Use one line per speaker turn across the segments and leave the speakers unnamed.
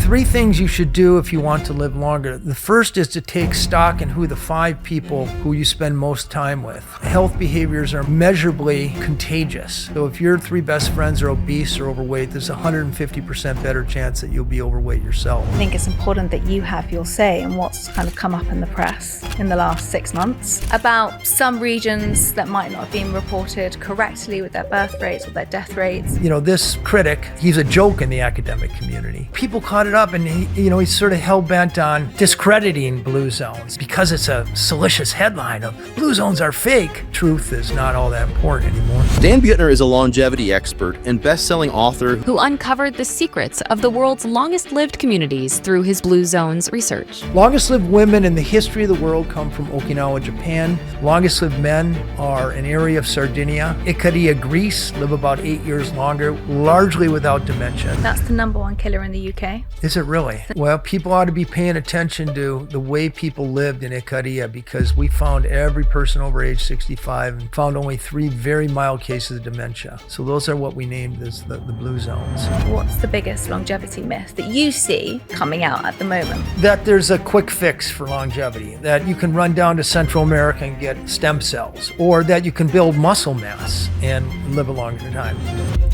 3 things you should do if you want to live longer. The first is to take stock in who the 5 people who you spend most time with. Health behaviors are measurably contagious. So if your 3 best friends are obese or overweight, there's a 150% better chance that you'll be overweight yourself.
I think it's important that you have your say in what's kind of come up in the press in the last 6 months about some regions that might not have been reported correctly with their birth rates or their death rates.
You know, this critic, he's a joke in the academic community. People caught it up and he's sort of hell-bent on discrediting blue zones because it's a salacious headline of blue zones are fake. Truth is not all that important anymore.
Dan Buettner is a longevity expert and best-selling author
who uncovered the secrets of the world's longest-lived communities through his Blue Zones research.
Longest-lived women in the history of the world come from Okinawa, Japan. Longest-lived men are an area of Sardinia. Ikaria, Greece, live about 8 years longer, largely without dementia.
That's the #1 killer in the UK.
Is it really? Well, people ought to be paying attention to the way people lived in Ikaria because we found every person over age 65 and found only 3 very mild cases of dementia. So those are what we named as the blue zones.
What's the biggest longevity myth that you see coming out at the moment?
That there's a quick fix for longevity, that you can run down to Central America and get stem cells, or that you can build muscle mass and live a longer time.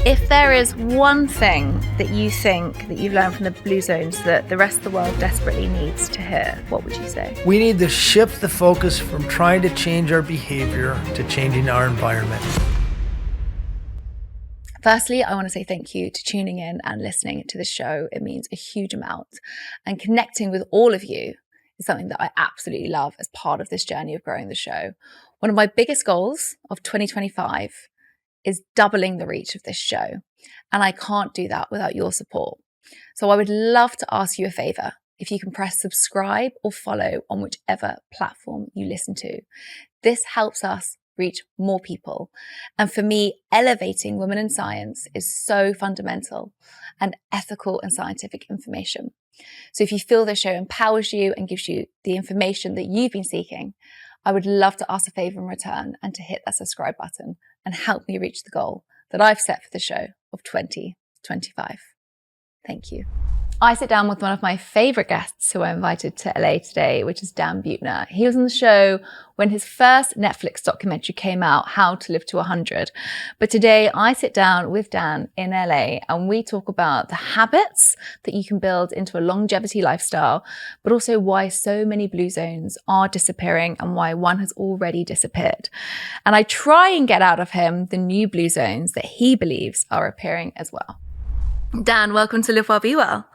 If there is one thing that you think that you've learned from the blue zones that the rest of the world desperately needs to hear, what would you say?
We need to shift the focus from trying to change our behavior to changing our environment.
Firstly, I want to say thank you to tuning in and listening to the show. It means a huge amount. And connecting with all of you is something that I absolutely love as part of this journey of growing the show. One of my biggest goals of 2025 is doubling the reach of this show. And I can't do that without your support. So I would love to ask you a favor. If you can press subscribe or follow on whichever platform you listen to. This helps us reach more people. And for me, elevating women in science is so fundamental and ethical and scientific information. So if you feel the show empowers you and gives you the information that you've been seeking, I would love to ask a favor in return and to hit that subscribe button and help me reach the goal that I've set for the show of 2025. Thank you. I sit down with one of my favorite guests who I invited to LA today, which is Dan Buettner. He was on the show when his first Netflix documentary came out, How to Live to 100. But today I sit down with Dan in LA and we talk about the habits that you can build into a longevity lifestyle, but also why so many blue zones are disappearing and why one has already disappeared. And I try and get out of him the new blue zones that he believes are appearing as well. Dan, welcome to Live Well, Be Well.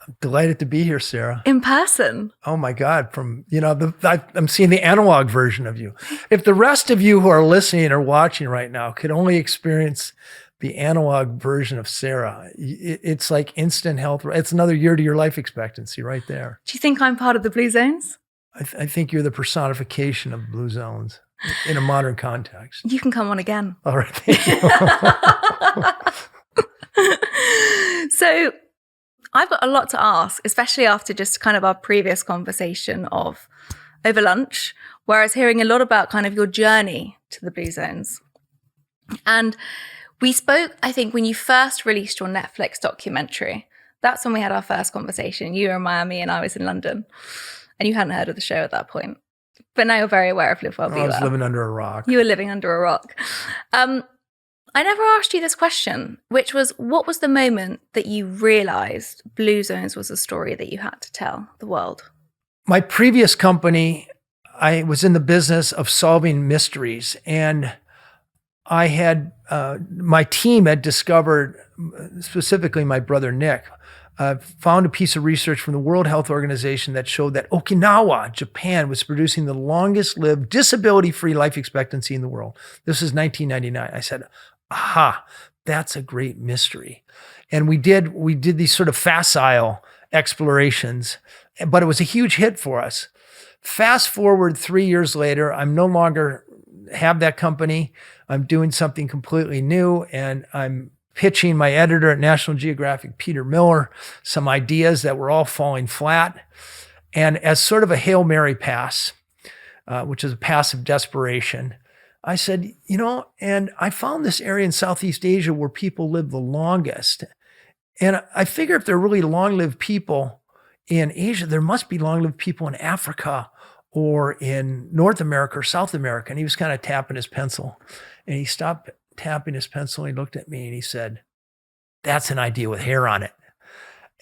I'm delighted to be here, Sarah.
In person.
Oh my God, I'm seeing the analog version of you. If the rest of you who are listening or watching right now could only experience the analog version of Sarah, it's like instant health. It's another year to your life expectancy right there.
Do you think I'm part of the blue zones?
I think you're the personification of blue zones in a modern context.
You can come on again.
All right, thank you.
So I've got a lot to ask, especially after just kind of our previous conversation of over lunch, where I was hearing a lot about kind of your journey to the blue zones. And we spoke, I think, when you first released your Netflix documentary. That's when we had our first conversation. You were in Miami and I was in London. And you hadn't heard of the show at that point. But now you're very aware of Live Well, Be Well.
I was living under a rock.
You were living under a rock. I never asked you this question, which was, what was the moment that you realized blue zones was a story that you had to tell the world?
My previous company, I was in the business of solving mysteries, and I had, my team had discovered, specifically my brother Nick, found a piece of research from the World Health Organization that showed that Okinawa, Japan, was producing the longest lived disability-free life expectancy in the world. This is 1999. I said, aha, that's a great mystery. And we did these sort of facile explorations, but it was a huge hit for us. Fast forward 3 years later, I'm no longer have that company. I'm doing something completely new, and I'm pitching my editor at National Geographic, Peter Miller, some ideas that were all falling flat. And as sort of a Hail Mary pass, which is a pass of desperation, I said, and I found this area in Southeast Asia where people live the longest. And I figure if there are really long-lived people in Asia, there must be long-lived people in Africa or in North America or South America. And he was kind of tapping his pencil. And he stopped tapping his pencil and he looked at me and he said, "That's an idea with hair on it."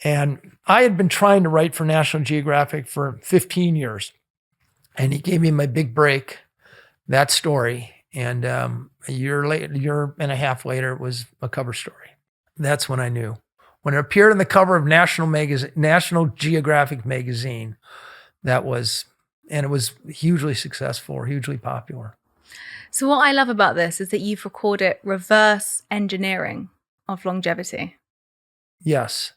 And I had been trying to write for National Geographic for 15 years. And he gave me my big break, that story. And a year and a half later, it was a cover story. That's when I knew. When it appeared on the cover of National Geographic magazine, and it was hugely successful, hugely popular.
So what I love about this is that you've recorded reverse engineering of longevity.
Yes.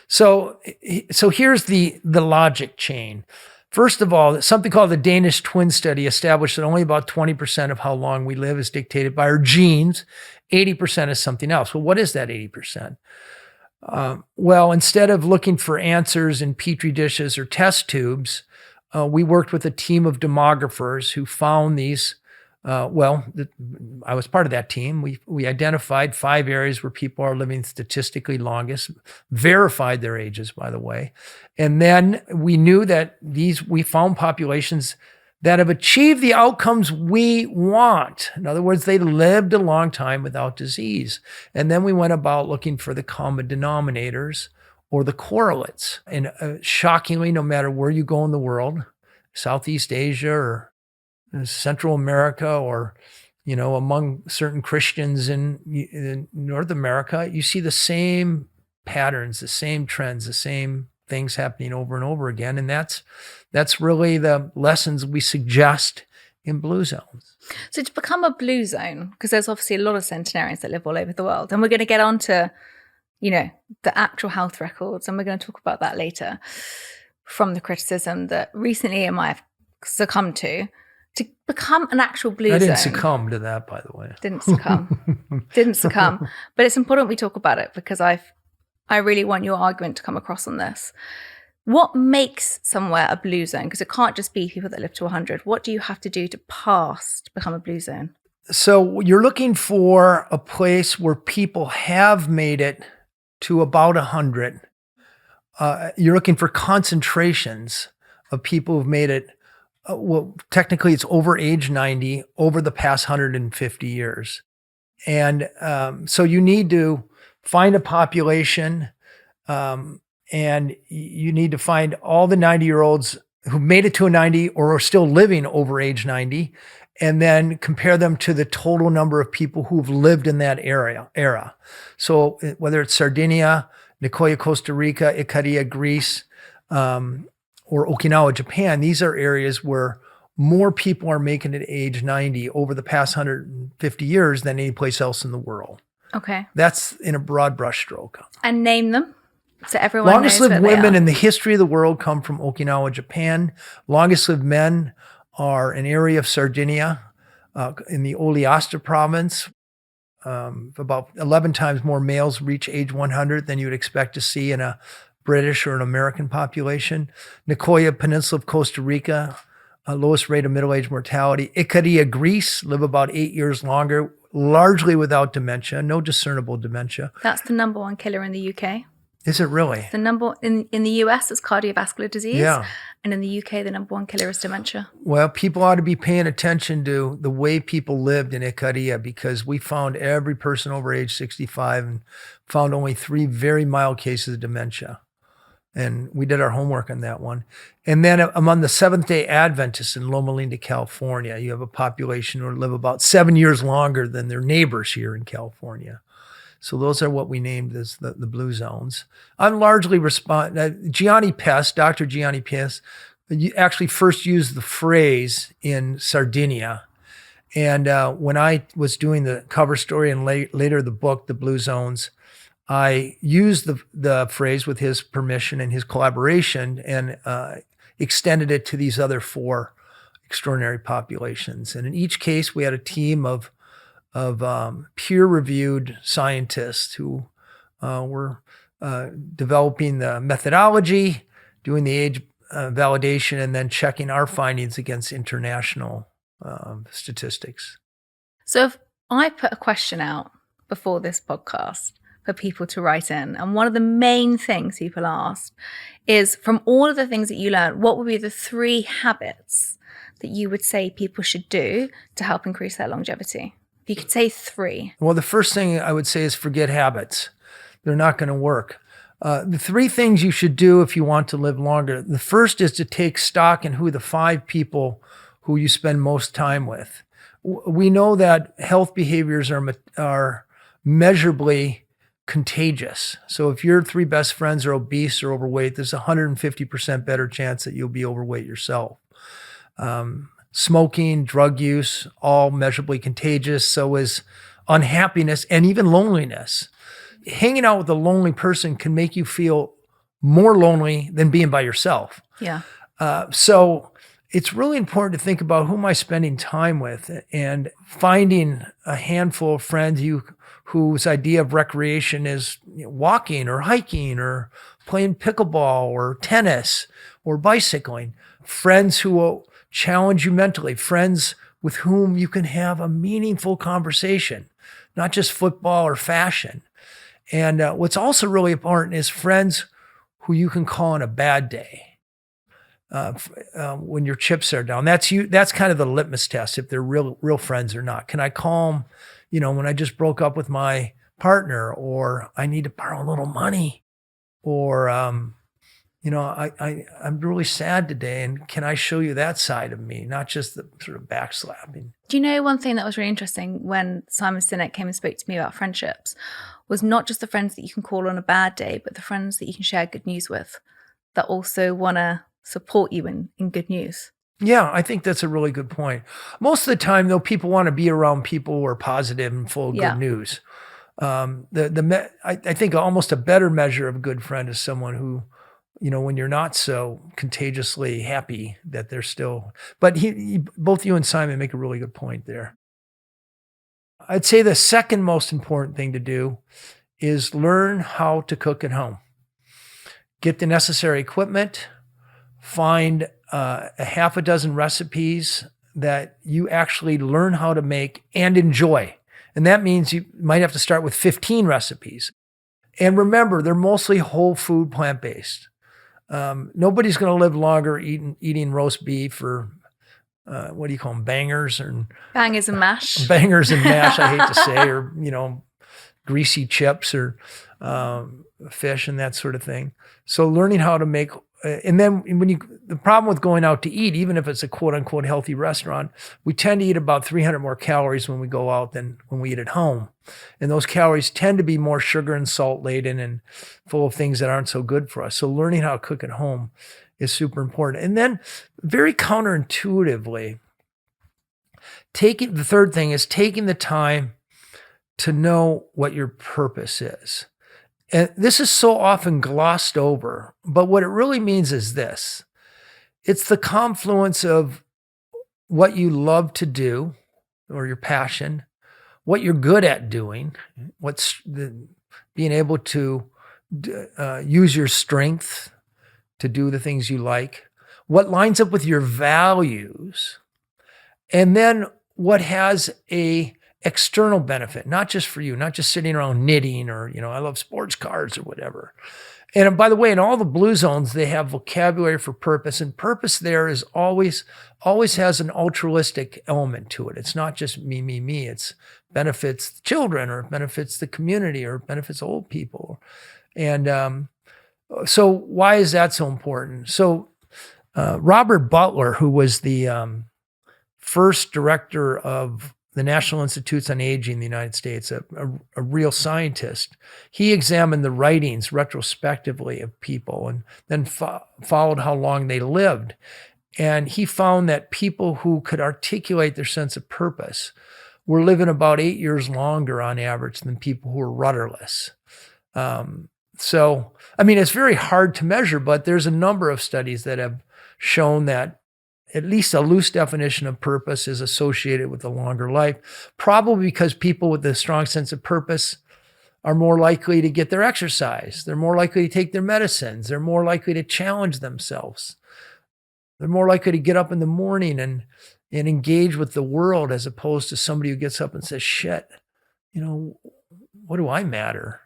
So here's the logic chain. First of all, something called the Danish twin study established that only about 20% of how long we live is dictated by our genes. 80% is something else. Well, what is that 80%? Well, instead of looking for answers in petri dishes or test tubes, we worked with a team of demographers who found these. I was part of that team. We identified 5 areas where people are living statistically longest, verified their ages, by the way. And then we knew that we found populations that have achieved the outcomes we want. In other words, they lived a long time without disease. And then we went about looking for the common denominators or the correlates. And shockingly, no matter where you go in the world, Southeast Asia or Central America or, among certain Christians in North America, you see the same patterns, the same trends, the same things happening over and over again. And that's really the lessons we suggest in blue zones.
So to become a blue zone, because there's obviously a lot of centenarians that live all over the world, and we're going to get onto, the actual health records, and we're going to talk about that later, from the criticism that recently I might have succumbed to become an actual blue zone.
I didn't succumb to that, by the way.
Didn't succumb. But it's important we talk about it because I really want your argument to come across on this. What makes somewhere a blue zone? Because it can't just be people that live to 100. What do you have to do to become a blue zone?
So you're looking for a place where people have made it to about 100. You're looking for concentrations of people who've made it. Technically it's over age 90 over the past 150 years. And so you need to find a population and you need to find all the 90-year-olds who made it to a 90 or are still living over age 90, and then compare them to the total number of people who've lived in that era. So whether it's Sardinia, Nicoya, Costa Rica, Ikaria, Greece, or Okinawa, Japan, these are areas where more people are making it age 90 over the past 150 years than any place else in the world.
Okay.
That's in a broad brushstroke.
And name them so everyone
Longest
knows
lived
where they
women
are.
in the history of the world come from Okinawa, Japan. Longest lived men are an area of Sardinia in the Oleosta province. About 11 times more males reach age 100 than you would expect to see in a British or an American population. Nicoya Peninsula of Costa Rica, lowest rate of middle-age mortality. Ikaria, Greece, live about 8 years longer, largely without dementia, no discernible dementia.
That's the number one killer in the UK.
Is it really?
The number in the US is cardiovascular disease.
Yeah.
And in the UK, the number one killer is dementia.
Well, people ought to be paying attention to the way people lived in Ikaria, because we found every person over age 65 and found only 3 very mild cases of dementia. And we did our homework on that one. And then among the Seventh-day Adventists in Loma Linda, California, you have a population who live about 7 years longer than their neighbors here in California. So those are what we named as the blue zones. I'm largely Gianni Pest, Dr. Gianni Pest, actually first used the phrase in Sardinia. And when I was doing the cover story and later the book, The Blue Zones, I used the phrase with his permission and his collaboration and extended it to these other 4 extraordinary populations. And in each case, we had a team of peer-reviewed scientists who were developing the methodology, doing the age validation, and then checking our findings against international statistics.
So if I put a question out before this podcast for people to write in. And one of the main things people asked is, from all of the things that you learned, what would be the 3 habits that you would say people should do to help increase their longevity? If you could say 3.
Well, the first thing I would say is forget habits. They're not going to work. The 3 things you should do if you want to live longer. The first is to take stock in who the 5 people who you spend most time with. We know that health behaviors are measurably contagious. So if your 3 best friends are obese or overweight, there's a 150% better chance that you'll be overweight yourself. Smoking, drug use, all measurably contagious. So is unhappiness and even loneliness. Hanging out with a lonely person can make you feel more lonely than being by yourself.
Yeah.
So it's really important to think about, who am I spending time with, and finding a handful of friends whose idea of recreation is walking or hiking or playing pickleball or tennis or bicycling. Friends who will challenge you mentally, friends with whom you can have a meaningful conversation, not just football or fashion. And what's also really important is friends who you can call on a bad day. When your chips are down, that's kind of the litmus test, if they're real friends or not. Can I call them, when I just broke up with my partner, or I need to borrow a little money, or, I'm really sad today, and can I show you that side of me, not just the sort of backslapping.
Do you know one thing that was really interesting when Simon Sinek came and spoke to me about friendships was not just the friends that you can call on a bad day, but the friends that you can share good news with, that also want to support you in good news.
Yeah, I think that's a really good point. Most of the time, though, people want to be around people who are positive and full of good news. I think almost a better measure of a good friend is someone who, when you're not so contagiously happy, that they're still. But both you and Simon make a really good point there. I'd say the second most important thing to do is learn how to cook at home. Get the necessary equipment. Find a half a dozen recipes that you actually learn how to make and enjoy. And that means you might have to start with 15 recipes. And remember, they're mostly whole food, plant-based. Nobody's going to live longer eating roast beef or what do you call them, bangers and
bangers and mash.
Bangers and mash, I hate to say, or greasy chips or fish and that sort of thing. So learning how to make. And then the problem with going out to eat, even if it's a quote unquote healthy restaurant, we tend to eat about 300 more calories when we go out than when we eat at home. And those calories tend to be more sugar and salt laden and full of things that aren't so good for us. So learning how to cook at home is super important. And then very counterintuitively, the third thing is taking the time to know what your purpose is. And this is so often glossed over, but what it really means is this. It's the confluence of what you love to do, or your passion, what you're good at doing, being able to use your strength to do the things you like, what lines up with your values, and then what has a external benefit, not just for you, not just sitting around knitting or, I love sports cars or whatever. And by the way, in all the blue zones, they have vocabulary for purpose, and purpose there is always has an altruistic element to it. It's not just me. It's benefits children, or benefits the community, or benefits old people. And so why is that so important? So Robert Butler, who was the first director of the National Institutes on Aging in the United States, a real scientist, he examined the writings retrospectively of people and then followed how long they lived. And he found that people who could articulate their sense of purpose were living about 8 years longer on average than people who were rudderless. So, it's very hard to measure, but there's a number of studies that have shown that at least a loose definition of purpose is associated with a longer life, probably because people with a strong sense of purpose are more likely to get their exercise. They're more likely to take their medicines. They're more likely to challenge themselves. They're more likely to get up in the morning and engage with the world, as opposed to somebody who gets up and says, shit, what do I matter?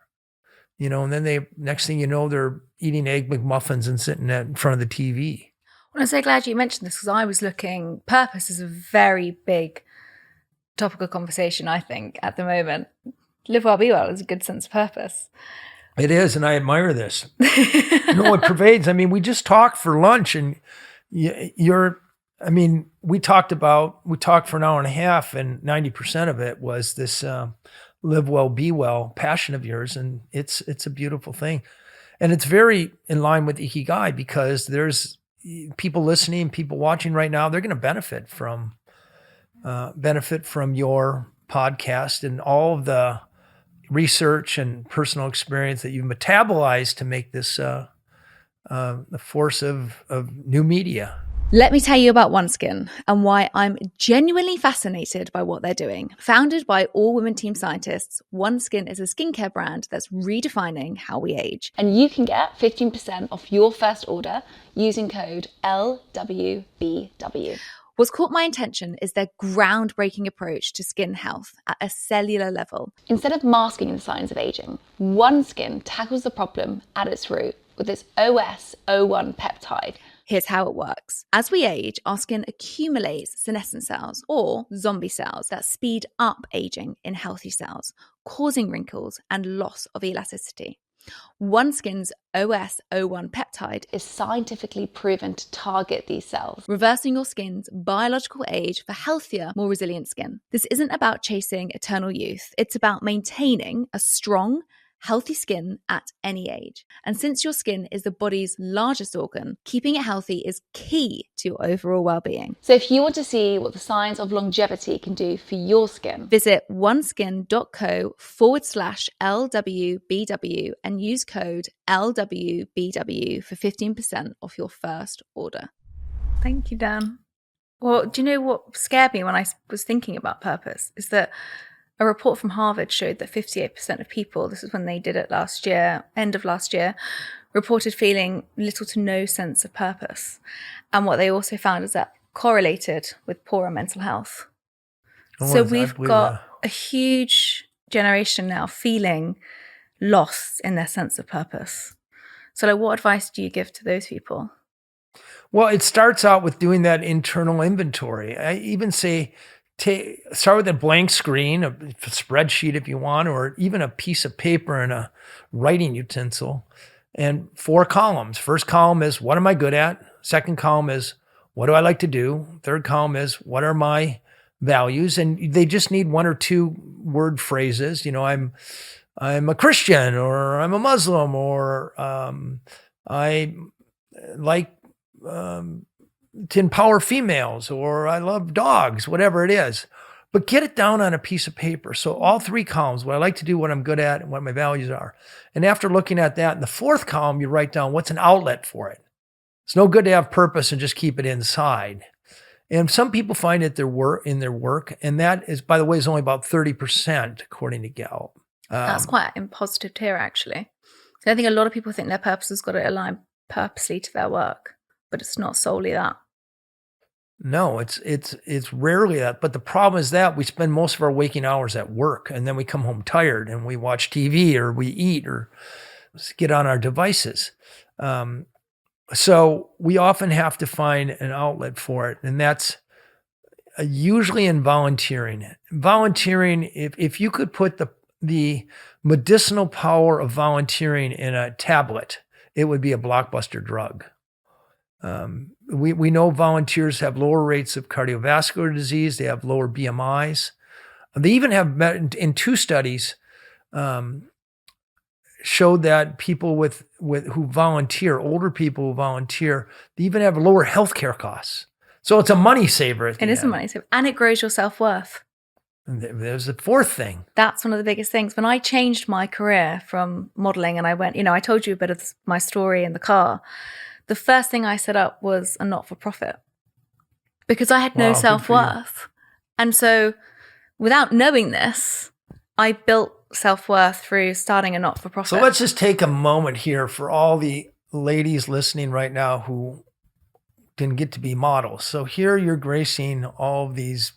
and then next thing you know, they're eating Egg McMuffins and sitting in front of the TV.
Well, I'm so glad you mentioned this, because I was looking, purpose is a very big topic of conversation, I think, at the moment. Live well, be well is a good sense of purpose.
It is, and I admire this. It pervades. I mean, we just talked for lunch, and we talked for an hour and a half, and 90% of it was this live well, be well passion of yours, and it's a beautiful thing. And it's very in line with Ikigai, because there's people listening, people watching right now, they're going to benefit from your podcast and all of the research and personal experience that you've metabolized to make this the force of new media.
Let me tell you about OneSkin and why I'm genuinely fascinated by what they're doing. Founded by all-women team scientists, OneSkin is a skincare brand that's redefining how we age. And you can get 15% off your first order using code LWBW. What's caught my attention is their groundbreaking approach to skin health at a cellular level. Instead of masking the signs of aging, OneSkin tackles the problem at its root with its OS01 peptide. Here's how it works. As we age, our skin accumulates senescent cells, or zombie cells, that speed up aging in healthy cells, causing wrinkles and loss of elasticity. OneSkin's OS01 peptide is scientifically proven to target these cells, reversing your skin's biological age for healthier, more resilient skin. This isn't about chasing eternal youth. It's about maintaining a strong, healthy skin at any age. And since your skin is the body's largest organ, keeping it healthy is key to your overall well-being. So if you want to see what the science of longevity can do for your skin, visit oneskin.co/LWBW and use code LWBW for 15% off your first order. Thank you, Dan. Well, do you know what scared me when I was thinking about purpose? Is that a report from Harvard showed that 58% of people, this is when they did it last year, end of last year, reported feeling little to no sense of purpose. And what they also found is that correlated with poorer mental health. So we've got a huge generation now feeling lost in their sense of purpose. So what advice do you give to those people?
Well, it starts out with doing that internal inventory. I even say, start with a blank screen, a spreadsheet if you want, or even a piece of paper and a writing utensil, and 4 columns. First column is, what am I good at? Second column is, what do I like to do? Third column is, what are my values? And they just need 1 or 2 word phrases. I'm a Christian, or I'm a Muslim, or I like to empower females, or I love dogs, whatever it is. But get it down on a piece of paper. So all 3 columns, what I like to do, what I'm good at, and what my values are. And after looking at that, in the 4th column, you write down what's an outlet for it. It's no good to have purpose and just keep it inside. And some people find it in their work. And that is, by the way, is only about 30%, according to Gallup.
That's quite a positive tier, actually. So I think a lot of people think their purpose has got to align purposely to their work, but it's not solely that.
No, it's rarely that. But the problem is that we spend most of our waking hours at work, and then we come home tired and we watch TV, or we eat, or get on our devices. So we often have to find an outlet for it. And that's usually in volunteering. Volunteering, if you could put the medicinal power of volunteering in a tablet, it would be a blockbuster drug. We know volunteers have lower rates of cardiovascular disease. They have lower BMIs. They even have, in 2 studies, showed that people who volunteer, older people who volunteer, they even have lower healthcare costs. So it's a money saver. It is
a money saver, and it grows your self-worth.
And there's the 4th thing.
That's one of the biggest things. When I changed my career from modeling, and I went, I told you a bit of my story in the car. The first thing I set up was a not-for-profit, because I had no self-worth. And so without knowing this, I built self-worth through starting a not-for-profit.
So let's just take a moment here for all the ladies listening right now who didn't get to be models. So here you're gracing all of these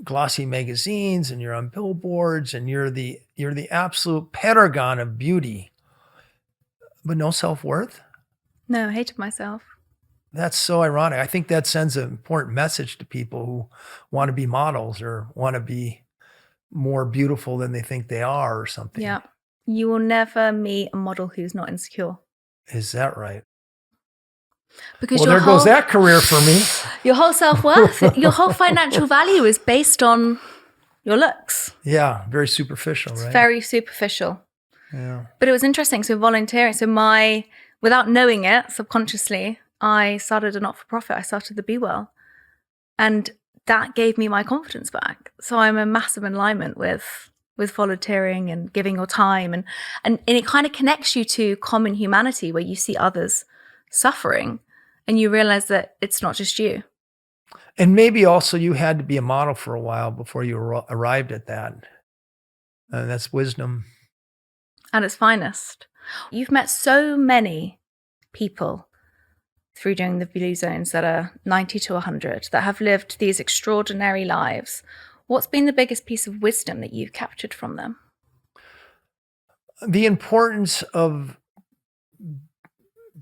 glossy magazines, and you're on billboards, and you're the absolute paragon of beauty. but no self-worth?
No, I hated myself.
That's so ironic. I think that sends an important message to people who want to be models or want to be more beautiful than they think they are or something.
Yeah. You will never meet a model who's not insecure.
Is that right?
Because
Well, there goes that career for me.
Your whole self-worth, your whole financial value is based on your looks.
Yeah, very superficial, right?
Very superficial.
Yeah.
But it was interesting. So volunteering, without knowing it subconsciously, I started a not-for-profit. I started the Be Well. And that gave me my confidence back. So I'm a massive alignment with volunteering and giving your time. And it kind of connects you to common humanity where you see others suffering and you realize that it's not just you.
And maybe also you had to be a model for a while before you arrived at that. That's wisdom.
At its finest. You've met so many people through doing the Blue Zones that are 90 to 100 that have lived these extraordinary lives. What's been the biggest piece of wisdom that you've captured from them?
The importance of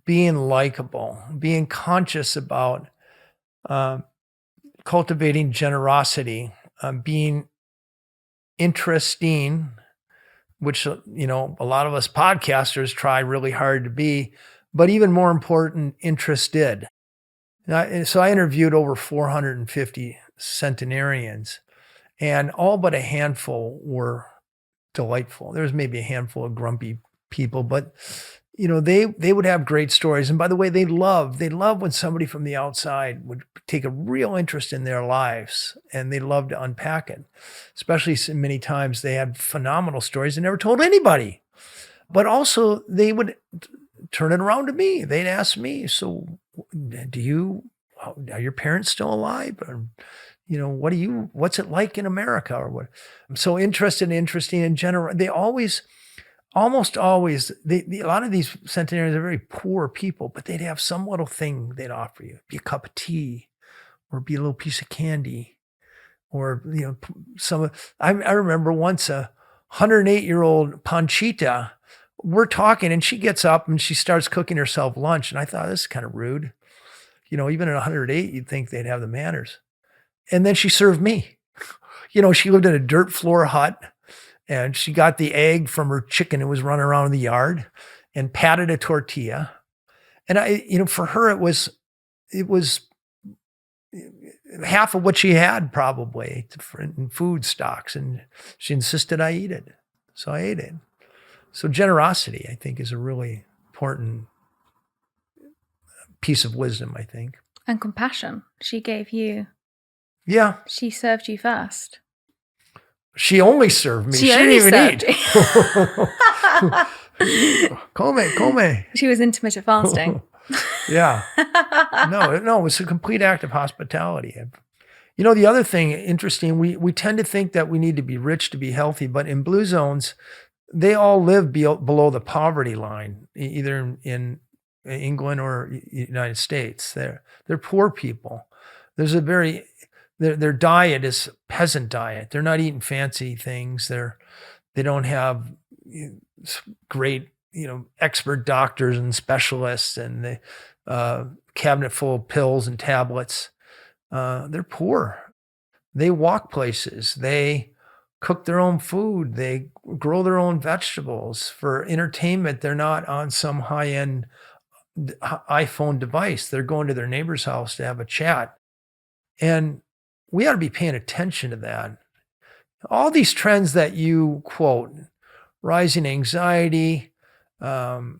being likable, being conscious about cultivating generosity, being interesting, which, a lot of us podcasters try really hard to be, but even more important, interested. So I interviewed over 450 centenarians, and all but a handful were delightful. There was maybe a handful of grumpy people, but they would have great stories. And by the way, they love when somebody from the outside would take a real interest in their lives, and they love to unpack it. Especially many times they had phenomenal stories they never told anybody. But also they would turn it around to me. They'd ask me, so are your parents still alive? Or, what's it like in America or what? I'm so interesting in general. They almost always, a lot of these centenarians are very poor people, but they'd have some little thing they'd offer you. Be a cup of tea or be a little piece of candy or, I remember once a 108-year-old Panchita, we're talking and she gets up and she starts cooking herself lunch. And I thought, this is kind of rude. Even at 108, you'd think they'd have the manners. And then she served me. She lived in a dirt floor hut and she got the egg from her chicken who was running around in the yard and patted a tortilla. And for her, it was half of what she had probably in food stocks. And she insisted I eat it. So I ate it. So generosity, I think, is a really important piece of wisdom, I think.
And compassion. She gave you.
Yeah.
She served you first.
She only served me. She didn't even eat. Come.
She was intermittent fasting.
Yeah. No, it was a complete act of hospitality. The other thing interesting, we tend to think that we need to be rich to be healthy, but in Blue Zones, they all live below the poverty line, either in England or United States. They're poor people. There's their diet is peasant diet. They're not eating fancy things. They don't have great, expert doctors and specialists and the cabinet full of pills and tablets. They're poor. They walk places. They cook their own food. They grow their own vegetables. For entertainment, they're not on some high-end iPhone device. They're going to their neighbor's house to have a chat. And we ought to be paying attention to that. All these trends that you quote, rising anxiety, rising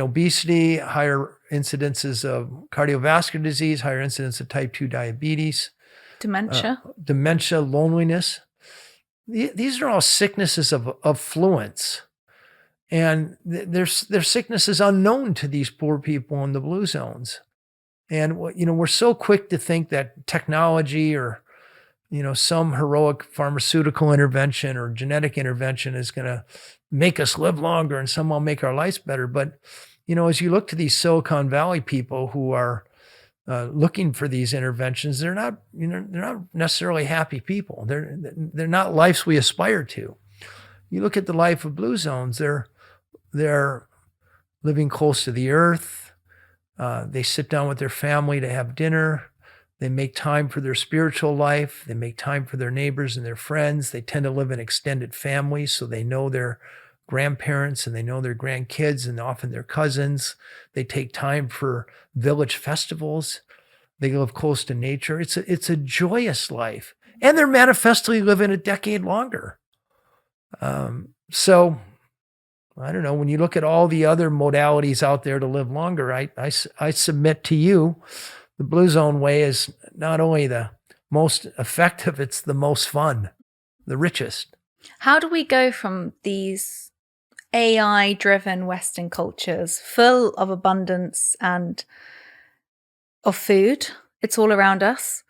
obesity, higher incidences of cardiovascular disease, higher incidence of type 2 diabetes, dementia, loneliness. These are all sicknesses of affluence. And they're sicknesses unknown to these poor people in the Blue Zones. And, we're so quick to think that technology or, some heroic pharmaceutical intervention or genetic intervention is going to make us live longer and somehow make our lives better. But, as you look to these Silicon Valley people who are looking for these interventions, they're not necessarily happy people. They're not lives we aspire to. You look at the life of Blue Zones, they're living close to the earth. They sit down with their family to have dinner. They make time for their spiritual life. They make time for their neighbors and their friends. They tend to live in extended families, so they know their grandparents and they know their grandkids and often their cousins. They take time for village festivals. They live close to nature. It's a joyous life. And they're manifestly living a decade longer. So I don't know, when you look at all the other modalities out there to live longer, I submit to you, the Blue Zone way is not only the most effective, it's the most fun, the richest.
How do we go from these AI-driven Western cultures full of abundance and of food? It's all around us,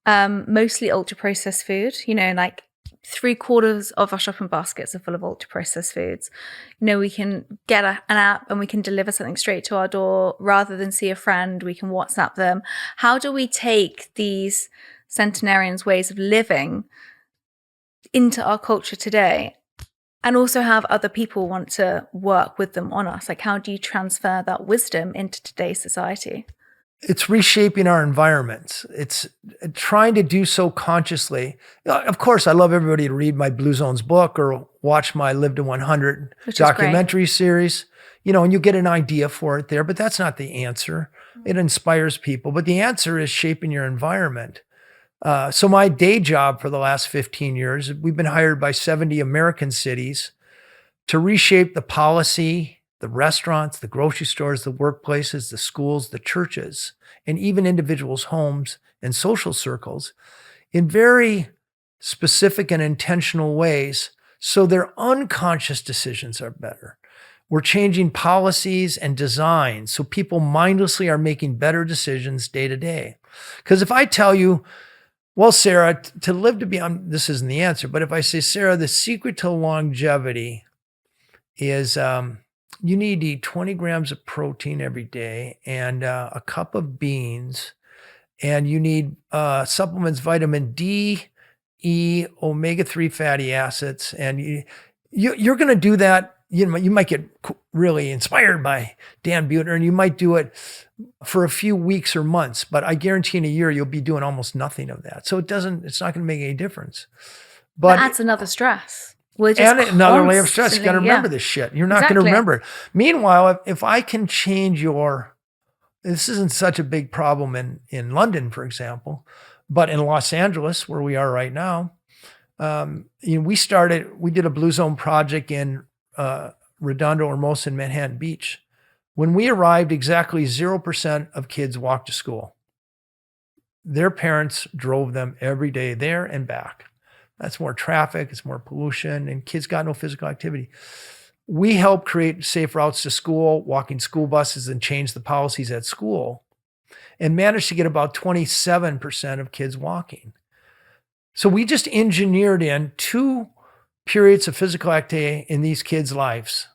mostly ultra-processed food, like 3/4 of our shopping baskets are full of ultra-processed foods. We can get an app and we can deliver something straight to our door rather than see a friend. We can WhatsApp them. How do we take these centenarians' ways of living into our culture today and also have other people want to work with them on us? Like, how do you transfer that wisdom into today's society?
It's reshaping our environments. It's trying to do so consciously. Of course, I love everybody to read my Blue Zones book or watch my Live to 100 documentary series, and you get an idea for it there, but that's not the answer. It inspires people, but the answer is shaping your environment. So my day job for the last 15 years, we've been hired by 70 American cities to reshape the policy, the restaurants, the grocery stores, the workplaces, the schools, the churches, and even individuals' homes and social circles in very specific and intentional ways so their unconscious decisions are better. We're changing policies and design so people mindlessly are making better decisions day to day. Because if I tell you, well, Sarah, to live to be on, this isn't the answer, but if I say, Sarah, the secret to longevity is you need to eat 20 grams of protein every day and a cup of beans, and you need supplements, vitamin D, E, omega-3 fatty acids, and you're going to do that. You might get really inspired by Dan Buettner, and you might do it for a few weeks or months, but I guarantee in a year you'll be doing almost nothing of that. So it's not going to make any difference. But
that adds another stress.
And another layer of stress. You got to remember this shit. You're not going to remember it. Meanwhile, if I can change this isn't such a big problem in London, for example, but in Los Angeles, where we are right now, we did a Blue Zone project in Redondo, Hermosa, and Manhattan Beach. When we arrived, exactly 0% of kids walked to school. Their parents drove them every day there and back. That's more traffic, it's more pollution, and kids got no physical activity. We helped create safe routes to school, walking school buses, and change the policies at school, and managed to get about 27% of kids walking. So we just engineered in 2 periods of physical activity in these kids' lives.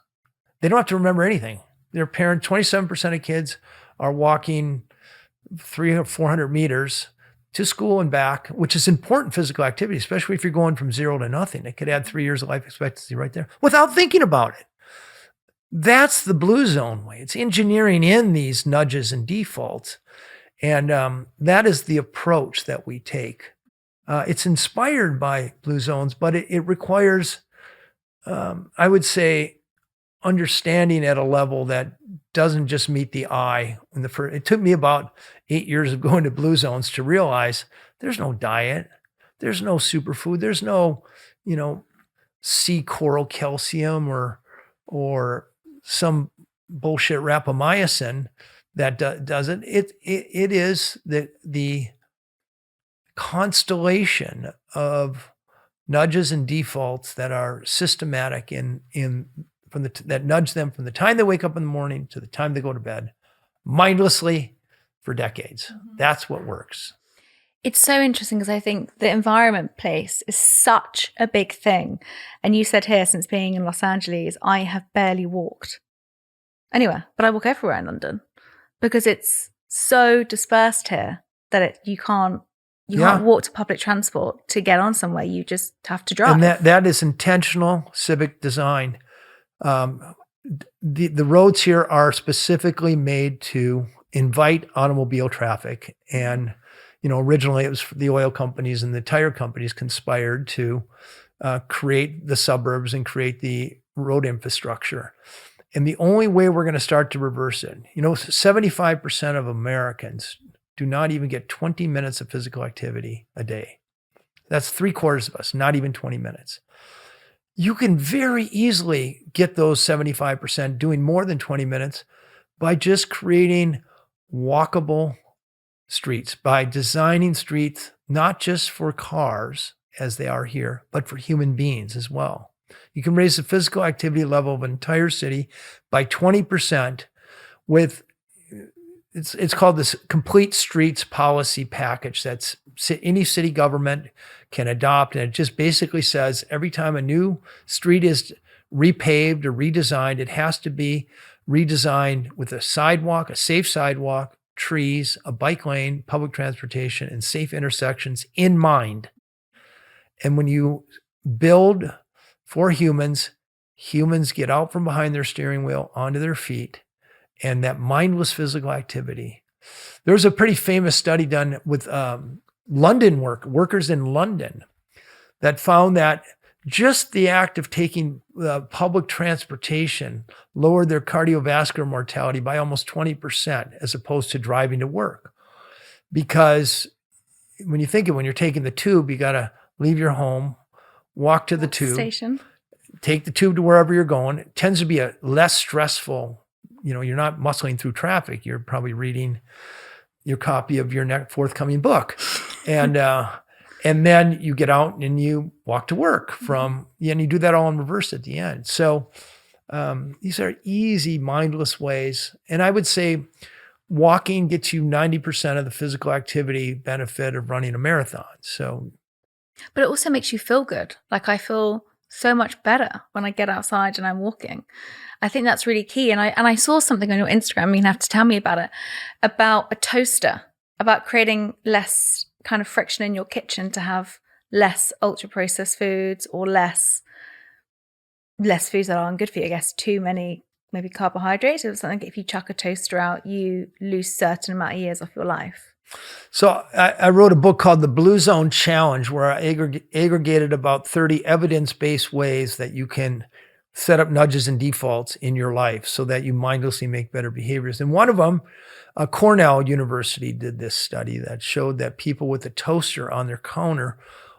They don't have to remember anything. Their parents, 27% of kids are walking 300 or 400 meters to school and back, which is important physical activity, especially if you're going from 0 to nothing. It could add 3 years of life expectancy right there without thinking about it. That's the Blue Zone way. It's engineering in these nudges and defaults. And that is the approach that we take. It's inspired by Blue Zones, but it requires, I would say, understanding at a level that doesn't just meet the eye. It took me about 8 years of going to Blue Zones to realize there's no diet, there's no superfood, there's no, sea coral calcium or some bullshit rapamycin that does it. It is the constellation of nudges and defaults that are systematic that nudge them from the time they wake up in the morning to the time they go to bed, mindlessly for decades. Mm-hmm. That's what works.
It's so interesting because I think the environment place is such a big thing. And you said here, since being in Los Angeles, I have barely walked anywhere, but I walk everywhere in London because it's so dispersed here that you can't walk to public transport to get on somewhere. You just have to drive.
And that is intentional civic design. the roads here are specifically made to invite automobile traffic. And, originally it was the oil companies and the tire companies conspired to create the suburbs and create the road infrastructure. And the only way we're going to start to reverse it, 75% of Americans do not even get 20 minutes of physical activity a day. That's 3/4 of us, not even 20 minutes. You can very easily get those 75% doing more than 20 minutes by just creating walkable streets, by designing streets not just for cars as they are here, but for human beings as well. You can raise the physical activity level of an entire city by 20% with, it's called this complete streets policy package that's any city government can adopt. And it just basically says every time a new street is repaved or redesigned, it has to be redesigned with a sidewalk, a safe sidewalk, trees, a bike lane, public transportation, and safe intersections in mind. And when you build for humans, humans get out from behind their steering wheel onto their feet, and that mindless physical activity. There's a pretty famous study done with London workers in London that found that just the act of taking public transportation lowered their cardiovascular mortality by almost 20% as opposed to driving to work. Because when you think of when you're taking the tube, you got to leave your home, walk to the tube,
station, take
the tube to wherever you're going. It tends to be a less stressful, you're not muscling through traffic. You're probably reading your copy of your forthcoming book. And then you get out and you walk to work and you do that all in reverse at the end. So these are easy, mindless ways. And I would say walking gets you 90% of the physical activity benefit of running a marathon. So,
but it also makes you feel good. Like I feel so much better when I get outside and I'm walking. I think that's really key. And I saw something on your Instagram, you have to tell me about it, about a toaster, about creating less kind of friction in your kitchen to have less ultra processed foods or less foods that aren't good for you. I guess too many maybe carbohydrates or something. If you chuck a toaster out, you lose certain amount of years off your life.
So I wrote a book called The Blue Zone Challenge, where I aggregated about 30 evidence-based ways that you can set up nudges and defaults in your life so that you mindlessly make better behaviors. And one of them, Cornell University did this study that showed that people with a toaster on their counter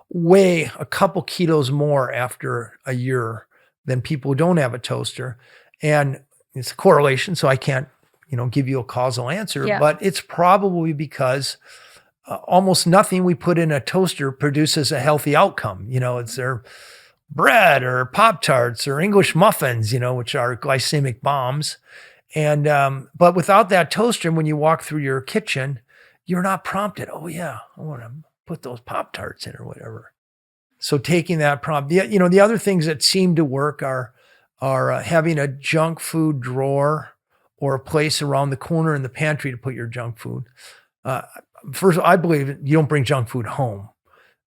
weigh a couple kilos more after a year than people who don't have a toaster. And it's a correlation, so I can't give you a causal answer, but it's probably because almost nothing we put in a toaster produces a healthy outcome. It's their bread or Pop-Tarts or English muffins, which are glycemic bombs. And, but without that toaster, when you walk through your kitchen, you're not prompted. Oh yeah, I want to put those Pop-Tarts in or whatever. So taking that prompt, the other things that seem to work are having a junk food drawer or a place around the corner in the pantry to put your junk food. First, I believe you don't bring junk food home.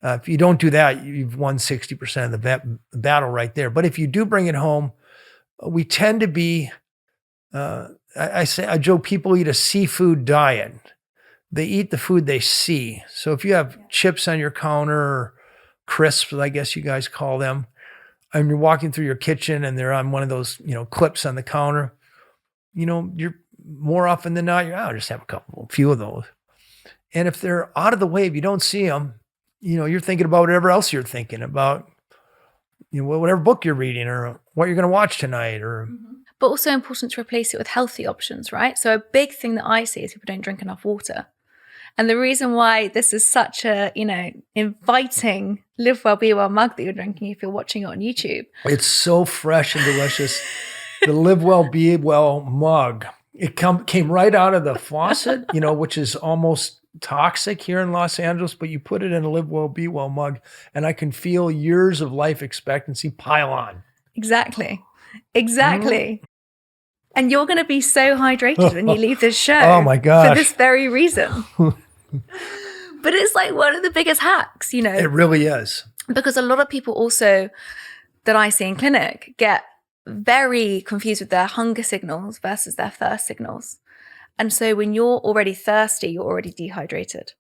If you don't do that, you've won 60% of the battle right there. But if you do bring it home, we tend to be, I joke, people eat a seafood diet. They eat the food they see. So if you have chips on your counter, or crisps, I guess you guys call them, and you're walking through your kitchen and they're on one of those, clips on the counter, you're more often than not, I'll just have a few of those. And if they're out of the way, if you don't see them, you're thinking about whatever else you're thinking about, whatever book you're reading or what you're going to watch tonight or.
But also important to replace it with healthy options, right? So a big thing that I see is people don't drink enough water. And the reason why this is such a, inviting Live Well, Be Well mug that you're drinking if you're watching it on YouTube.
It's so fresh and delicious. The Live Well, Be Well mug. It came right out of the faucet, which is almost toxic here in Los Angeles, but you put it in a Live Well, Be Well mug, and I can feel years of life expectancy pile on.
Exactly. Mm-hmm. And you're going to be so hydrated when you leave this show.
Oh my gosh.
For this very reason. But it's like one of the biggest hacks,
It really is.
Because a lot of people also that I see in clinic get very confused with their hunger signals versus their thirst signals. And so when you're already thirsty, you're already dehydrated.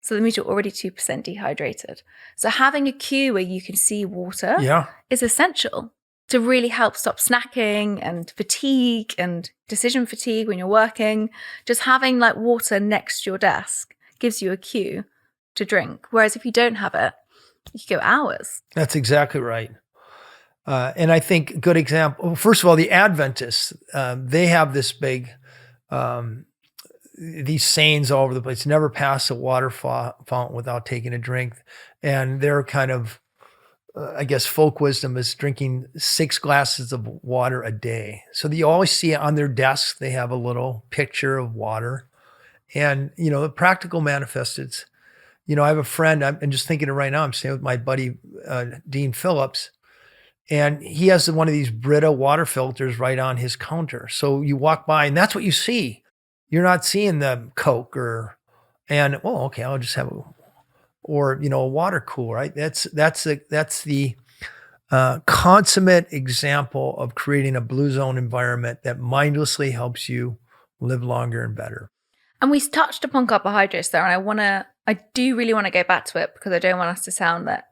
So that means you're already 2% dehydrated. So having a cue where you can see water is essential to really help stop snacking and fatigue and decision fatigue when you're working. Just having like water next to your desk gives you a cue to drink. Whereas if you don't have it, you could go hours.
That's exactly right. And I think a good example, first of all, the Adventists, they have this big, these sayings all over the place: never pass a water fountain without taking a drink. And their kind of, I guess, folk wisdom is drinking 6 glasses of water a day. So you always see on their desks, they have a little picture of water. And, the practical manifests. I have a friend, I'm just thinking of right now, I'm staying with my buddy, Dean Phillips, and he has one of these Brita water filters right on his counter. So you walk by and that's what you see. You're not seeing the Coke okay, I'll just have a water cooler, right? That's the consummate example of creating a blue zone environment that mindlessly helps you live longer and better.
And we touched upon carbohydrates there, and I do really want to go back to it because I don't want us to sound that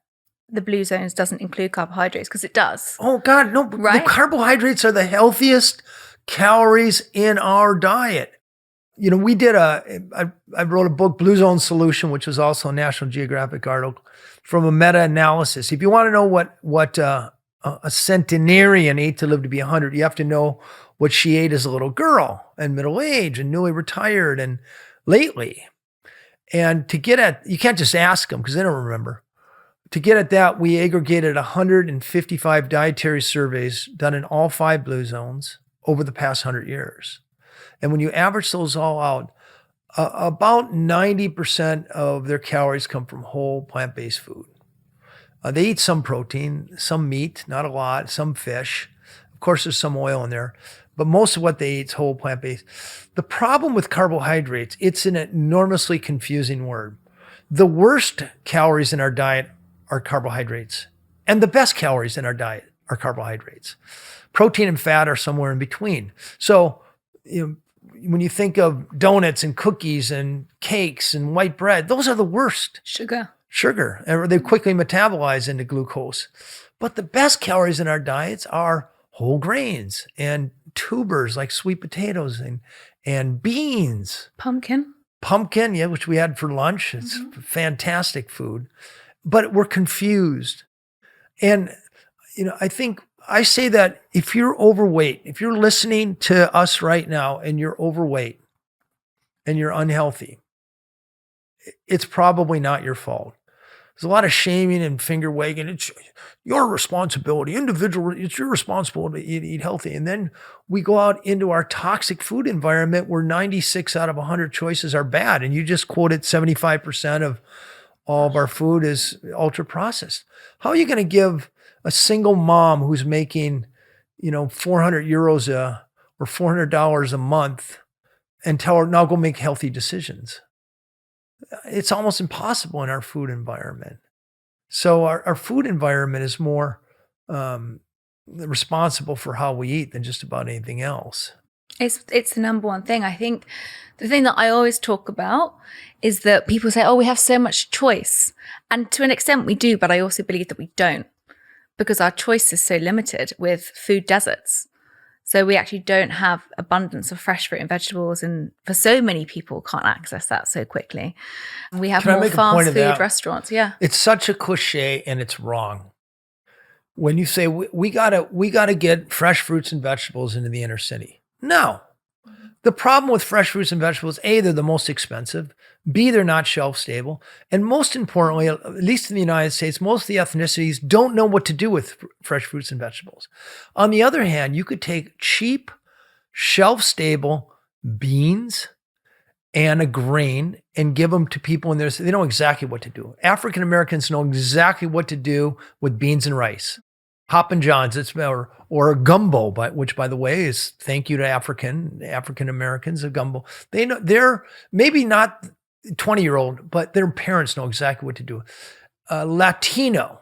the blue zones doesn't include carbohydrates, because it does.
Oh God, no,
right?
The carbohydrates are the healthiest calories in our diet. We did I wrote a book, Blue Zone Solution, which was also a National Geographic article, from a meta-analysis. If you want to know what a centenarian ate to live to be 100, you have to know what she ate as a little girl and middle age and newly retired and lately. And to get at, you can't just ask them because they don't remember. To get at that, we aggregated 155 dietary surveys done in all 5 blue zones over the past 100 years. And when you average those all out, about 90% of their calories come from whole plant-based food. They eat some protein, some meat, not a lot, some fish. Of course, there's some oil in there, but most of what they eat is whole plant-based. The problem with carbohydrates, it's an enormously confusing word. The worst calories in our diet are carbohydrates, and the best calories in our diet are carbohydrates. Protein and fat are somewhere in between. So, when you think of donuts and cookies and cakes and white bread, those are the worst. Sugar, and they quickly metabolize into glucose. But the best calories in our diets are whole grains and tubers like sweet potatoes and beans.
Pumpkin,
yeah, which we had for lunch. It's fantastic food. But we're confused. And, I think I say that if you're overweight, if you're listening to us right now and you're overweight and you're unhealthy, it's probably not your fault. There's a lot of shaming and finger wagging. It's your responsibility, it's your responsibility to eat healthy. And then we go out into our toxic food environment where 96 out of 100 choices are bad. And you just quoted 75% of all of our food is ultra processed. How are you going to give a single mom who's making, 400 euros or $400 a month and tell her, now go make healthy decisions? It's almost impossible in our food environment. So our food environment is more responsible for how we eat than just about anything else.
It's the number one thing. I think the thing that I always talk about is that people say, oh, we have so much choice. And to an extent we do, but I also believe that we don't, because our choice is so limited with food deserts. So we actually don't have abundance of fresh fruit and vegetables, and for so many people can't access that so quickly. We have more fast food restaurants. Yeah. It's
such a cliche and it's wrong. When you say we gotta get fresh fruits and vegetables into the inner city. No. The problem with fresh fruits and vegetables, A, they're the most expensive. B, they're not shelf stable. And most importantly, at least in the United States, most of the ethnicities don't know what to do with fresh fruits and vegetables. On the other hand, you could take cheap, shelf stable beans and a grain and give them to people in there. They know exactly what to do. African Americans know exactly what to do with beans and rice. Hoppin' Johns, or a gumbo, which by the way is thank you to African Americans, a gumbo. They know, they're maybe not 20-year-old, but their parents know exactly what to do. Latino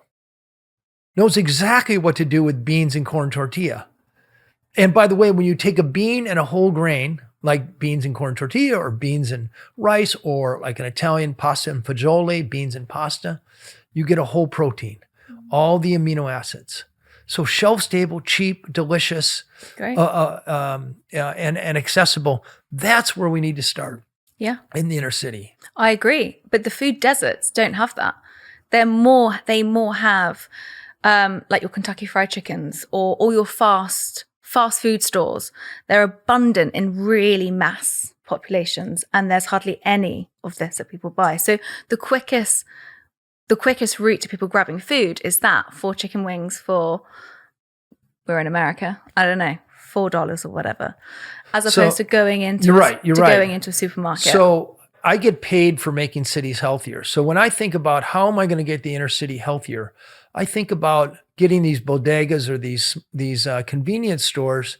knows exactly what to do with beans and corn tortilla. And by the way, when you take a bean and a whole grain, like beans and corn tortilla or beans and rice, or like an Italian pasta and fagioli, beans and pasta, you get a whole protein, all the amino acids. So shelf stable, cheap, delicious,
Great.
and accessible. That's where we need to start.
Yeah.
In the inner city.
I agree. But the food deserts don't have that. They more have like your Kentucky Fried Chickens or all your fast food stores. They're abundant in really mass populations, and there's hardly any of this that people buy. So the quickest route to people grabbing food is that 4 chicken wings for, we're in America, I don't know, $4 or whatever, as opposed to going into going into a supermarket.
So I get paid for making cities healthier. So when I think about how am I going to get the inner city healthier, I think about getting these bodegas or these convenience stores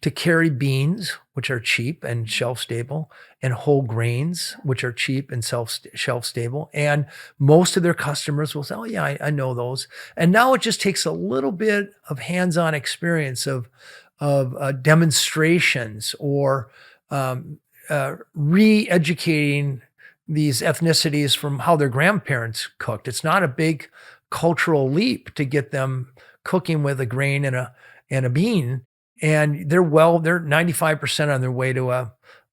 to carry beans, which are cheap and shelf stable, and whole grains, which are cheap and shelf stable. And most of their customers will say, oh yeah, I know those. And now it just takes a little bit of hands-on experience of demonstrations or re-educating these ethnicities from how their grandparents cooked. It's not a big cultural leap to get them cooking with a grain and a bean. And they're 95% on their way to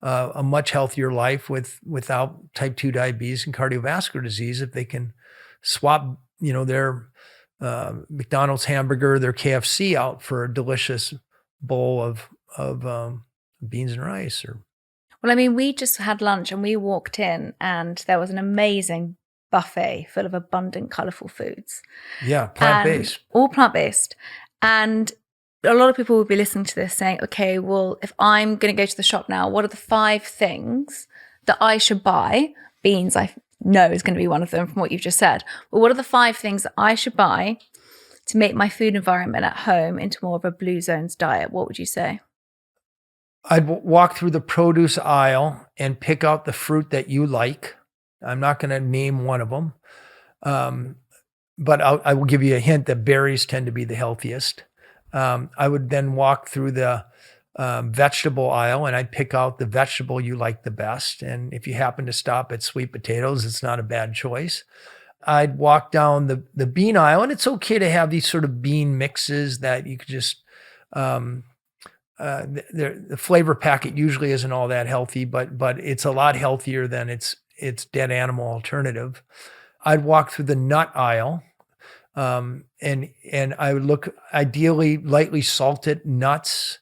a much healthier life without type 2 diabetes and cardiovascular disease if they can swap, their McDonald's hamburger, their KFC out for a delicious bowl of beans and rice.
Well, I mean, we just had lunch and we walked in and there was an amazing buffet full of abundant, colorful foods.
Yeah, plant-based.
All plant-based. And a lot of people will be listening to this saying, okay, well, if I'm going to go to the shop now, what are the 5 things that I should buy? Beans, I know, is going to be one of them from what you've just said. But what are the 5 things that I should buy to make my food environment at home into more of a Blue Zones diet? What would you say?
I'd walk through the produce aisle and pick out the fruit that you like. I'm not going to name one of them. But I will give you a hint that berries tend to be the healthiest. I would then walk through the vegetable aisle and I'd pick out the vegetable you like the best. And if you happen to stop at sweet potatoes, it's not a bad choice. I'd walk down the bean aisle, and it's okay to have these sort of bean mixes that you could just, the flavor packet usually isn't all that healthy, but it's a lot healthier than its dead animal alternative. I'd walk through the nut aisle. And I would look ideally lightly salted nuts.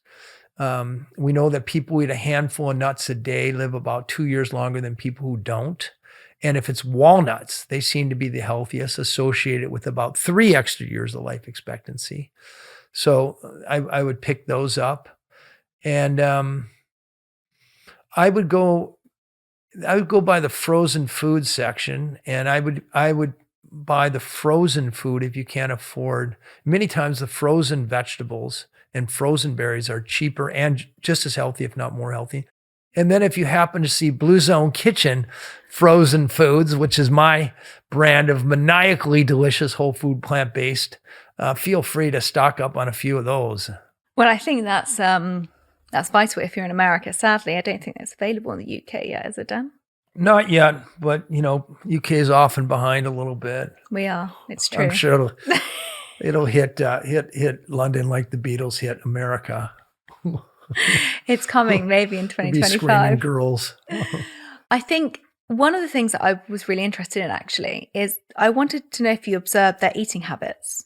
We know that people who eat a handful of nuts a day live about 2 years longer than people who don't. And if it's walnuts, they seem to be the healthiest, associated with about 3 extra years of life expectancy. So I would pick those up, and I would go by the frozen food section, and I would buy the frozen food if you can't afford. Many times the frozen vegetables and frozen berries are cheaper and just as healthy, if not more healthy. And then if you happen to see Blue Zone Kitchen frozen foods, which is my brand of maniacally delicious whole food plant-based, feel free to stock up on a few of those.
Well, I think that's vital if you're in America. Sadly, I don't think it's available in the UK yet, is it, Dan?
Not yet, but UK is often behind a little bit.
We are. It's true.
I'm sure it'll hit London like the Beatles hit America.
It's coming maybe in 2025.
Screaming girls.
I think one of the things that I was really interested in actually is I wanted to know if you observed their eating habits.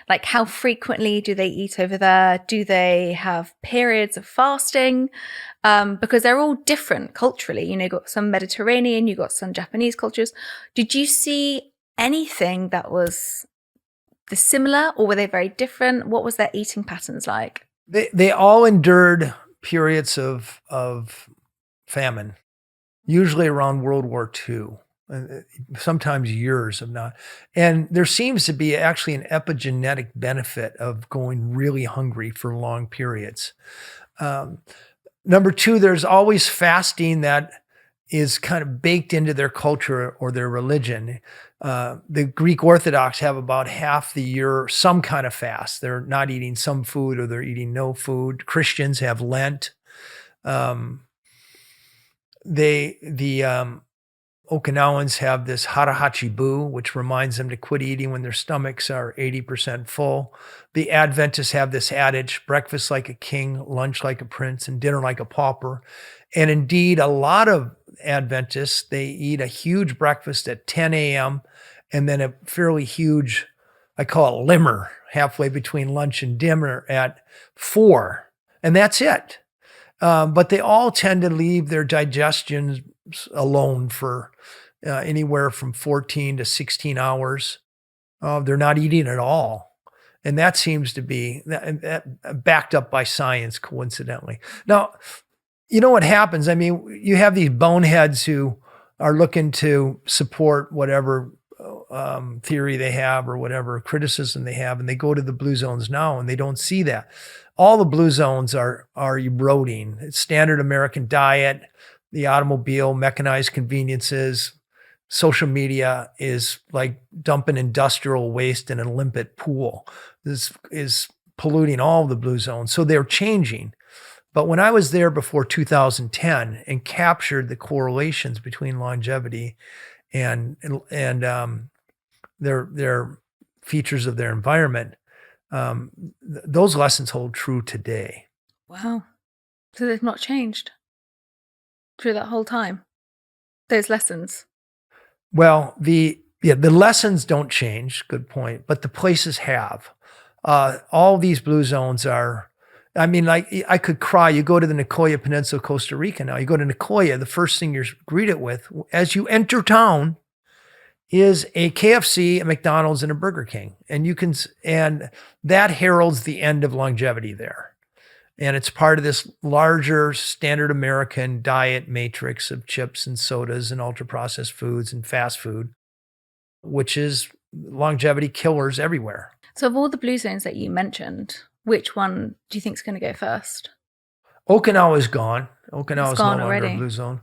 Like, how frequently do they eat over there? Do they have periods of fasting? Because they're all different culturally. You've got some Mediterranean, you've got some Japanese cultures. Did you see anything that was similar, or were they very different? What was their eating patterns like?
They all endured periods of famine, usually around World War II. Sometimes years of not. And there seems to be actually an epigenetic benefit of going really hungry for long periods. Number 2, there's always fasting that is kind of baked into their culture or their religion. The Greek Orthodox have about half the year some kind of fast. They're not eating some food or they're eating no food. Christians have Lent. The Okinawans have this harahachibu, which reminds them to quit eating when their stomachs are 80% full. The Adventists have this adage, breakfast like a king, lunch like a prince, and dinner like a pauper. And indeed, a lot of Adventists, they eat a huge breakfast at 10 a.m. and then a fairly huge, I call it limmer, halfway between lunch and dinner at 4. And that's it. But they all tend to leave their digestions alone for anywhere from 14 to 16 hours. They're not eating at all. And that seems to be backed up by science, coincidentally. Now, you know what happens? I mean, you have these boneheads who are looking to support whatever theory they have or whatever criticism they have, and they go to the blue zones now and they don't see that. All the blue zones are eroding. It's standard American diet, the automobile, mechanized conveniences, social media is like dumping industrial waste in a limpid pool. This is polluting all of the blue zones. So they're changing. But when I was there before 2010 and captured the correlations between longevity and their features of their environment, those lessons hold true today.
Wow. So they've not changed through that whole time, those lessons?
Well, the lessons don't change, good point, but the places have. All these blue zones are, I mean, like I could cry. You go to the Nicoya Peninsula, Costa Rica now, you go to Nicoya, the first thing you're greeted with as you enter town is a KFC, a McDonald's, and a Burger King. And that heralds the end of longevity there. And it's part of this larger standard American diet matrix of chips and sodas and ultra-processed foods and fast food, which is longevity killers everywhere.
So of all the blue zones that you mentioned, which one do you think is going to go first?
Okinawa is gone. Okinawa is no longer
already.
a blue zone.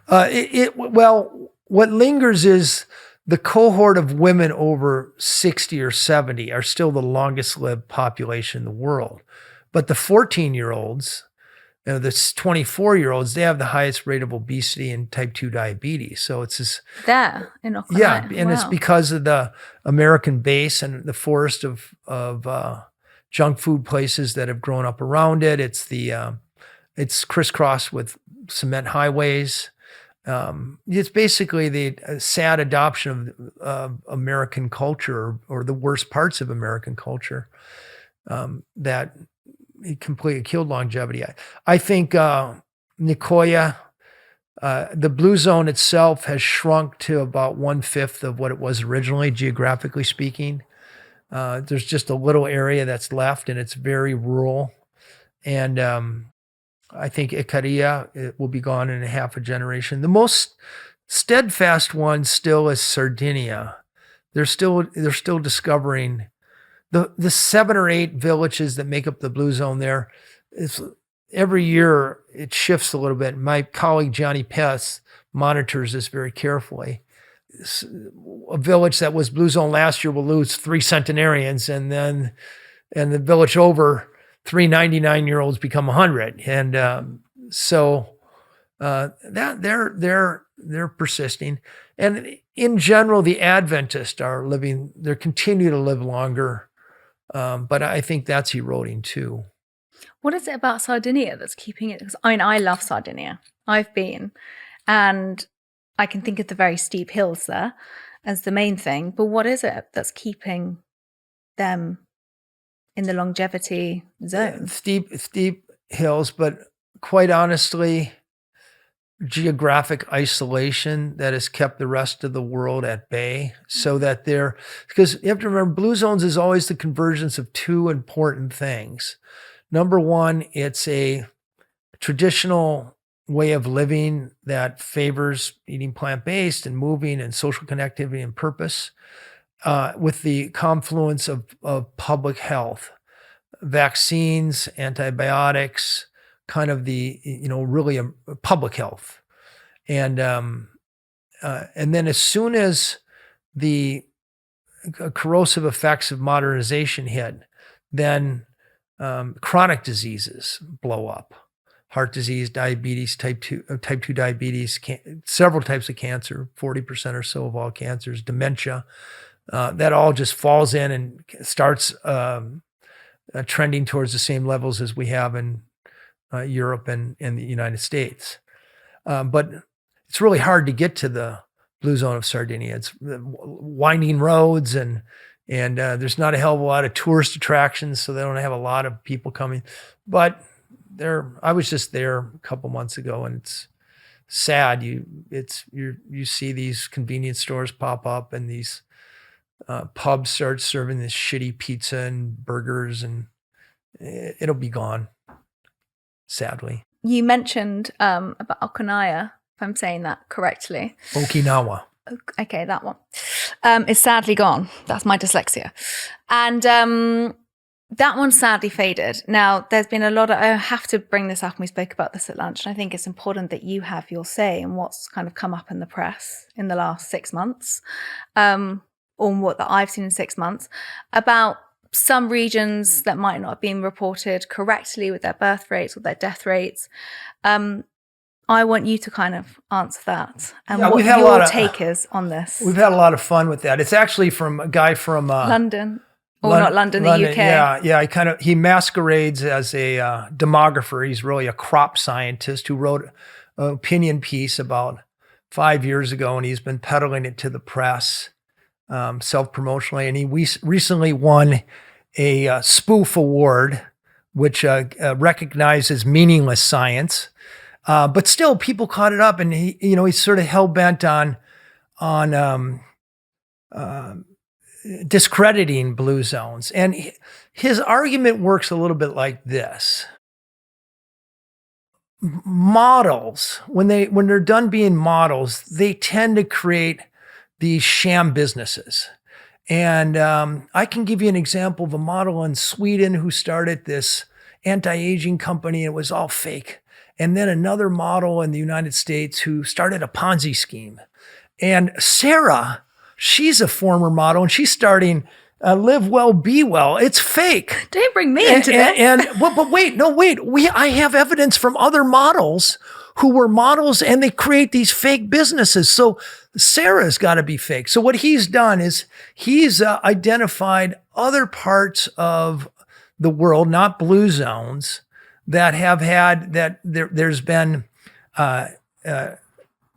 Well, what lingers is the cohort of women over 60 or 70 are still the longest lived population in the world. But the 14-year-olds, the 24-year-olds, they have the highest rate of obesity and type 2 diabetes. So it's this.
There in Okinawa.
Yeah, and it's
Wow.
because of the American base and the forest of junk food places that have grown up around it. It's crisscrossed with cement highways. It's basically the sad adoption of American culture or the worst parts of American culture that it completely killed longevity. I think Nicoya, the blue zone itself has shrunk to about 1/5 of what it was originally, geographically speaking. There's just a little area that's left, and it's very rural. And I think Ikaria, it will be gone in a half a generation. The most steadfast one still is Sardinia. They're still discovering the 7 or 8 villages that make up the blue zone there. Every year it shifts a little bit. My colleague Johnny Pess monitors this very carefully. A village that was blue zone last year will lose 3 centenarians, and the village over, 3 99-year-olds become 100. And so that they're persisting. And in general, the Adventists they continue to live longer. But I think that's eroding too.
What is it about Sardinia that's keeping it? Because I love Sardinia. I've been, and I can think of the very steep hills there as the main thing. But what is it that's keeping them in the longevity zone?
Steep hills, but quite honestly, geographic isolation that has kept the rest of the world at bay, so that because you have to remember, blue zones is always the convergence of 2 important things. Number one, it's a traditional way of living that favors eating plant-based and moving and social connectivity and purpose, with the confluence of public health, vaccines, antibiotics, kind of the, really public health. And then as soon as the corrosive effects of modernization hit, then chronic diseases blow up. Heart disease, diabetes, type 2 diabetes, several types of cancer, 40% or so of all cancers, dementia. That all just falls in and starts trending towards the same levels as we have in Europe and in the United States. But it's really hard to get to the blue zone of Sardinia. It's winding roads and there's not a hell of a lot of tourist attractions, so they don't have a lot of people coming. But I was just there a couple months ago, and it's sad. You see these convenience stores pop up, and these pubs start serving this shitty pizza and burgers, and it'll be gone, sadly.
You mentioned about Okinawa, if I'm saying that correctly.
Okinawa.
Okay, that one. It's sadly gone. That's my dyslexia. And that one sadly faded. Now, there's been a lot of, I have to bring this up, and we spoke about this at lunch, and I think it's important that you have your say in what's kind of come up in the press in the last 6 months, or what that I've seen in 6 months, about some regions that might not have been reported correctly with their birth rates or their death rates. I want you to kind of answer that and what your take is on this.
We've had a lot of fun with that. It's actually from a guy from
London. Not London, the UK.
Yeah. He masquerades as a demographer. He's really a crop scientist who wrote an opinion piece about 5 years ago, and he's been peddling it to the press self-promotionally. And he recently won a spoof award, which recognizes meaningless science. But still, people caught it up, and he's sort of hell-bent on discrediting blue zones. And his argument works a little bit like this. Models, when they're done being models, they tend to create these sham businesses. And I can give you an example of a model in Sweden who started this anti-aging company. It was all fake. And then another model in the United States who started a Ponzi scheme. And Sarah, she's a former model, and she's starting Live Well, Be Well. It's fake.
Don't bring me into this.
But wait. I have evidence from other models who were models, and they create these fake businesses. So Sarah's got to be fake. So what he's done is he's identified other parts of the world, not blue zones, that have had there's been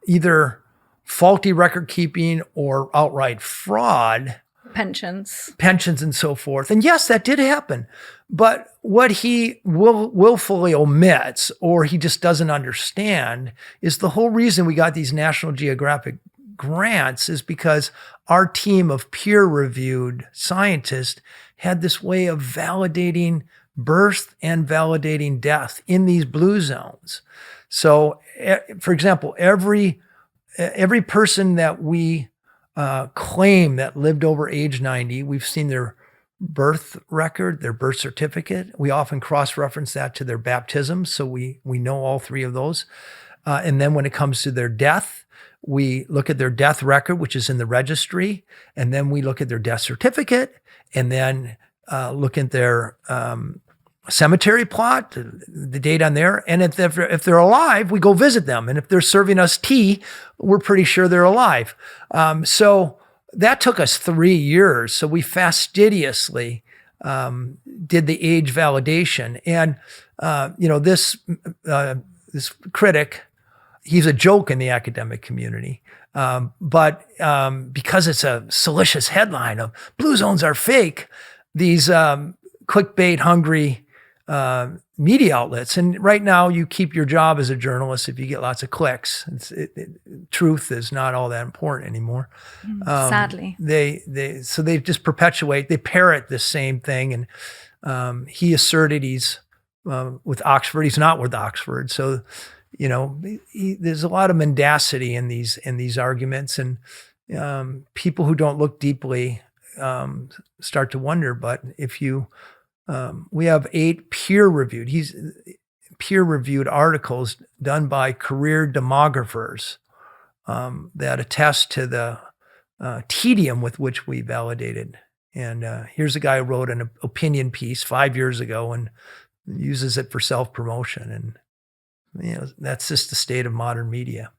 either faulty record keeping or outright fraud.
Pensions
and so forth. And yes, that did happen. But what he willfully omits, or he just doesn't understand, is the whole reason we got these National Geographic grants is because our team of peer-reviewed scientists had this way of validating birth and validating death in these blue zones. So, for example, every person that we claim that lived over age 90, we've seen their birth record, their birth certificate. We often cross-reference that to their baptism, so we know all three of those. And then when it comes to their death, we look at their death record, which is in the registry, and then we look at their death certificate, and then look at their cemetery plot, the date on there. And if they're alive, we go visit them. And if they're serving us tea, we're pretty sure they're alive. So that took us 3 years. So we fastidiously did the age validation. And, this critic, he's a joke in the academic community. But because it's a salacious headline of blue zones are fake, these clickbait hungry media outlets. And right now you keep your job as a journalist if you get lots of clicks. Truth is not all that important anymore.
Sadly.
So they just perpetuate, they parrot the same thing. And he asserted he's with Oxford. He's not with Oxford. So, there's a lot of mendacity in these arguments, and people who don't look deeply
Mm-hmm.
start to wonder. But if you we have 8 peer-reviewed. peer-reviewed articles done by career demographers that attest to the tedium with which we validated. And here's a guy who wrote an opinion piece 5 years ago and uses it for self-promotion. And that's just the state of modern media.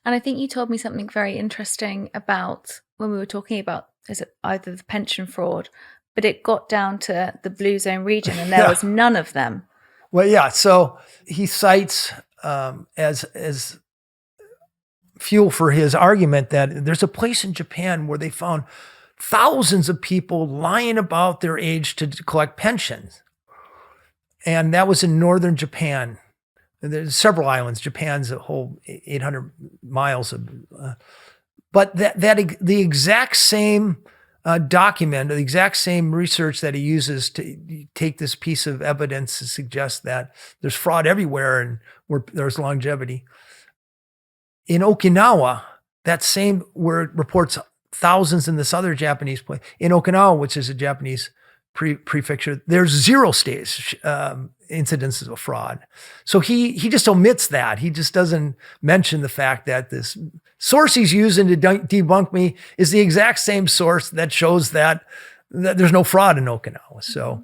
And I think you told me something very interesting about when we were talking about, is it either the pension fraud, but it got down to the blue zone region and there was none of them.
Well, yeah. So he cites as fuel for his argument that there's a place in Japan where they found thousands of people lying about their age to collect pensions. And that was in northern Japan. There's several islands. Japan's a whole 800 miles of, but the exact same document, the exact same research that he uses to take this piece of evidence to suggest that there's fraud everywhere and where there's longevity. In Okinawa, that same where it reports thousands in this other Japanese place. In Okinawa, which is a Japanese prefecture, there's zero incidences of fraud. So he just omits that. He just doesn't mention the fact that this source he's using to debunk me is the exact same source that shows that there's no fraud in Okinawa. So,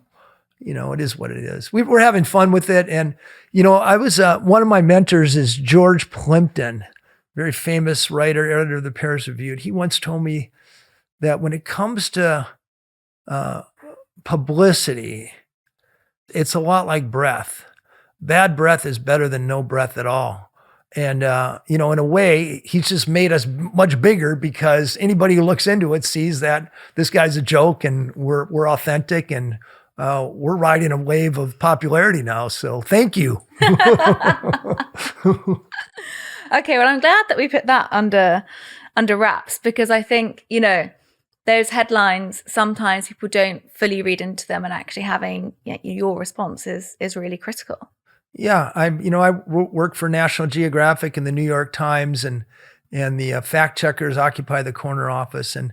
it is what it is. We're having fun with it. And, I was, one of my mentors is George Plimpton, very famous writer, editor of the Paris Review. He once told me that when it comes to publicity, it's a lot like breath. Bad breath is better than no breath at all. And, in a way, he's just made us much bigger because anybody who looks into it sees that this guy's a joke and we're authentic and we're riding a wave of popularity now. So thank you.
Okay, well, I'm glad that we put that under wraps because I think, those headlines, sometimes people don't fully read into them, and actually having your response is really critical.
Yeah, I work for National Geographic and the New York Times, and the fact checkers occupy the corner office. And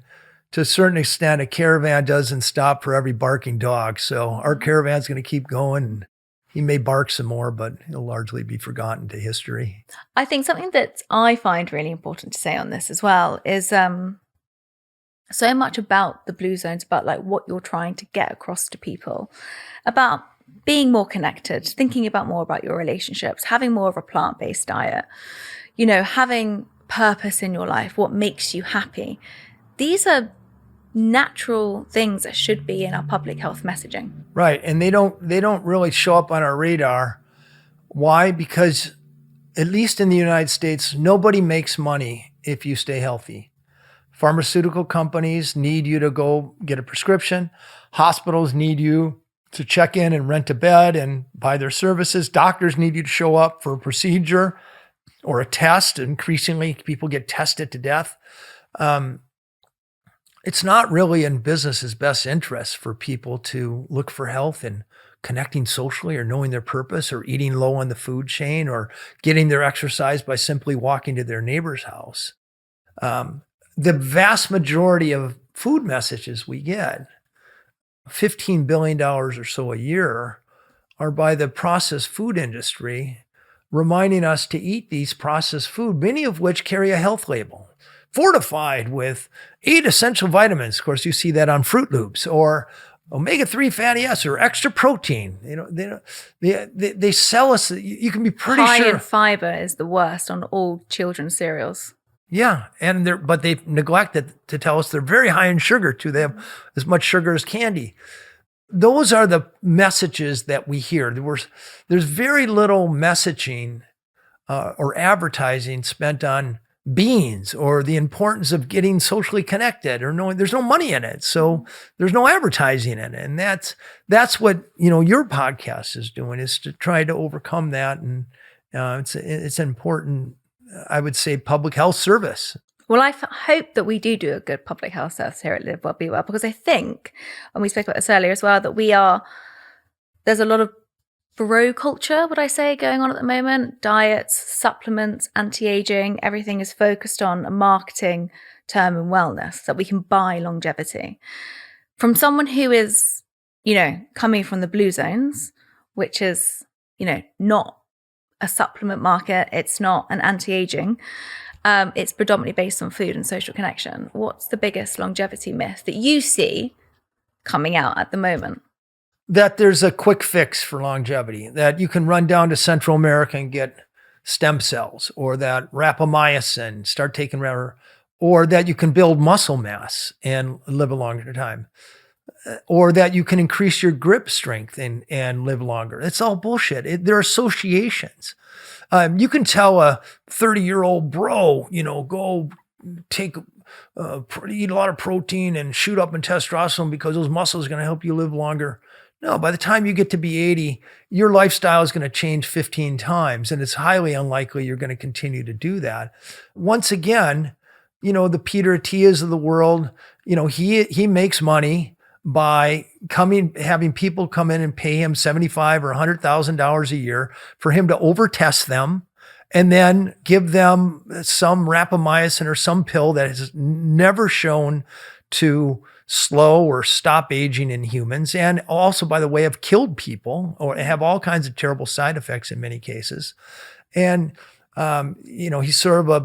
to a certain extent, a caravan doesn't stop for every barking dog. So our caravan's going to keep going. And he may bark some more, but he'll largely be forgotten to history.
I think something that I find really important to say on this as well is so much about the blue zones, about like what you're trying to get across to people, about being more connected, thinking about more about your relationships, having more of a plant-based diet, having purpose in your life, what makes you happy. These are natural things that should be in our public health messaging.
Right. And they don't really show up on our radar. Why? Because at least in the United States, nobody makes money if you stay healthy. Pharmaceutical companies need you to go get a prescription. Hospitals need you to check in and rent a bed and buy their services. Doctors need you to show up for a procedure or a test. Increasingly, people get tested to death. It's not really in business's best interest for people to look for health and connecting socially or knowing their purpose or eating low on the food chain or getting their exercise by simply walking to their neighbor's house. The vast majority of food messages we get, $15 billion or so a year, are by the processed food industry, reminding us to eat these processed food, many of which carry a health label, fortified with 8 essential vitamins. Of course, you see that on Fruit Loops, or omega-3 fatty acids, or extra protein. They sell us. You can be pretty
high
sure.
in fiber is the worst on all children's cereals.
Yeah, but they neglected to tell us they're very high in sugar too. They have as much sugar as candy. Those are the messages that we hear. There's very little messaging or advertising spent on beans or the importance of getting socially connected or knowing there's no money in it. So there's no advertising in it. And that's what, your podcast is doing, is to try to overcome that. And it's an important, I would say, public health service.
Well, I hope that we do a good public health service here at Live Well, Be Well, because I think, and we spoke about this earlier as well, that there's a lot of bro culture, would I say, going on at the moment. Diets, supplements, anti-aging, everything is focused on a marketing term in wellness, that we can buy longevity. From someone who is, coming from the blue zones, which is not a supplement market. It's not an anti-aging. It's predominantly based on food and social connection. What's the biggest longevity myth that you see coming out at the moment?
That there's a quick fix for longevity, that you can run down to Central America and get stem cells, or that rapamycin, start taking or that you can build muscle mass and live a longer time, or that you can increase your grip strength and live longer. It's all bullshit. There are associations. You can tell a 30-year-old bro, go take eat a lot of protein and shoot up in testosterone because those muscles are going to help you live longer. No, by the time you get to be 80, your lifestyle is going to change 15 times, and it's highly unlikely you're going to continue to do that. Once again, the Peter Attias of the world, he makes money by having people come in and pay him $75,000 or $100,000 a year for him to over-test them and then give them some rapamycin or some pill that has never shown to slow or stop aging in humans. And also, by the way, have killed people or have all kinds of terrible side effects in many cases. And, he's sort of a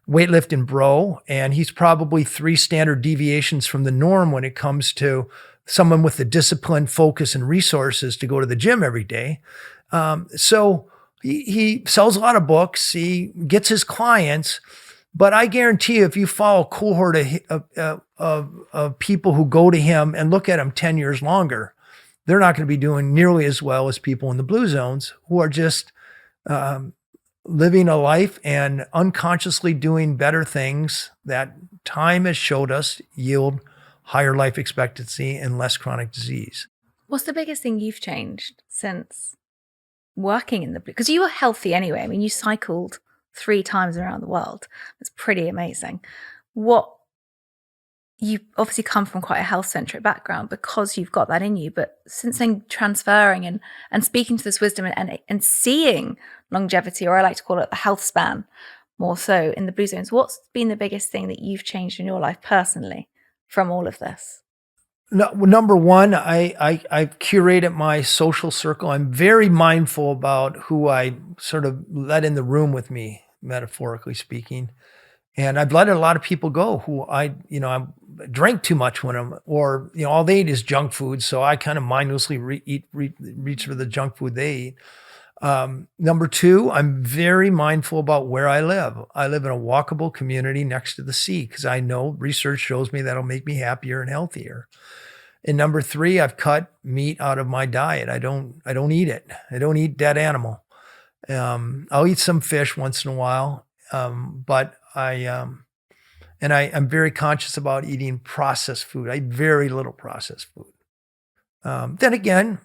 weightlifting bro, and he's probably 3 standard deviations from the norm when it comes to someone with the discipline, focus, and resources to go to the gym every day. So he sells a lot of books. He gets his clients, but I guarantee you, if you follow a cohort of people who go to him and look at him 10 years longer, they're not going to be doing nearly as well as people in the blue zones who are just living a life and unconsciously doing better things that time has showed us yield higher life expectancy and less chronic disease.
What's the biggest thing you've changed since working in the blue? Because you were healthy anyway. I mean, you cycled 3 times around the world. It's pretty amazing. You obviously come from quite a health-centric background because you've got that in you. But since then, transferring and speaking to this wisdom and seeing longevity, or I like to call it the health span, more so in the blue zones, what's been the biggest thing that you've changed in your life personally from all of this?
No, number one, I've curated my social circle. I'm very mindful about who I sort of let in the room with me, metaphorically speaking. And I've let a lot of people go who I drank too much when all they eat is junk food. So I kind of mindlessly reach for the junk food they eat. Number two, I'm very mindful about where I live. I live in a walkable community next to the sea because I know research shows me that'll make me happier and healthier. And number three, I've cut meat out of my diet. I don't eat it. I don't eat dead animal. I'll eat some fish once in a while, but I'm very conscious about eating processed food. I eat very little processed food. Then again,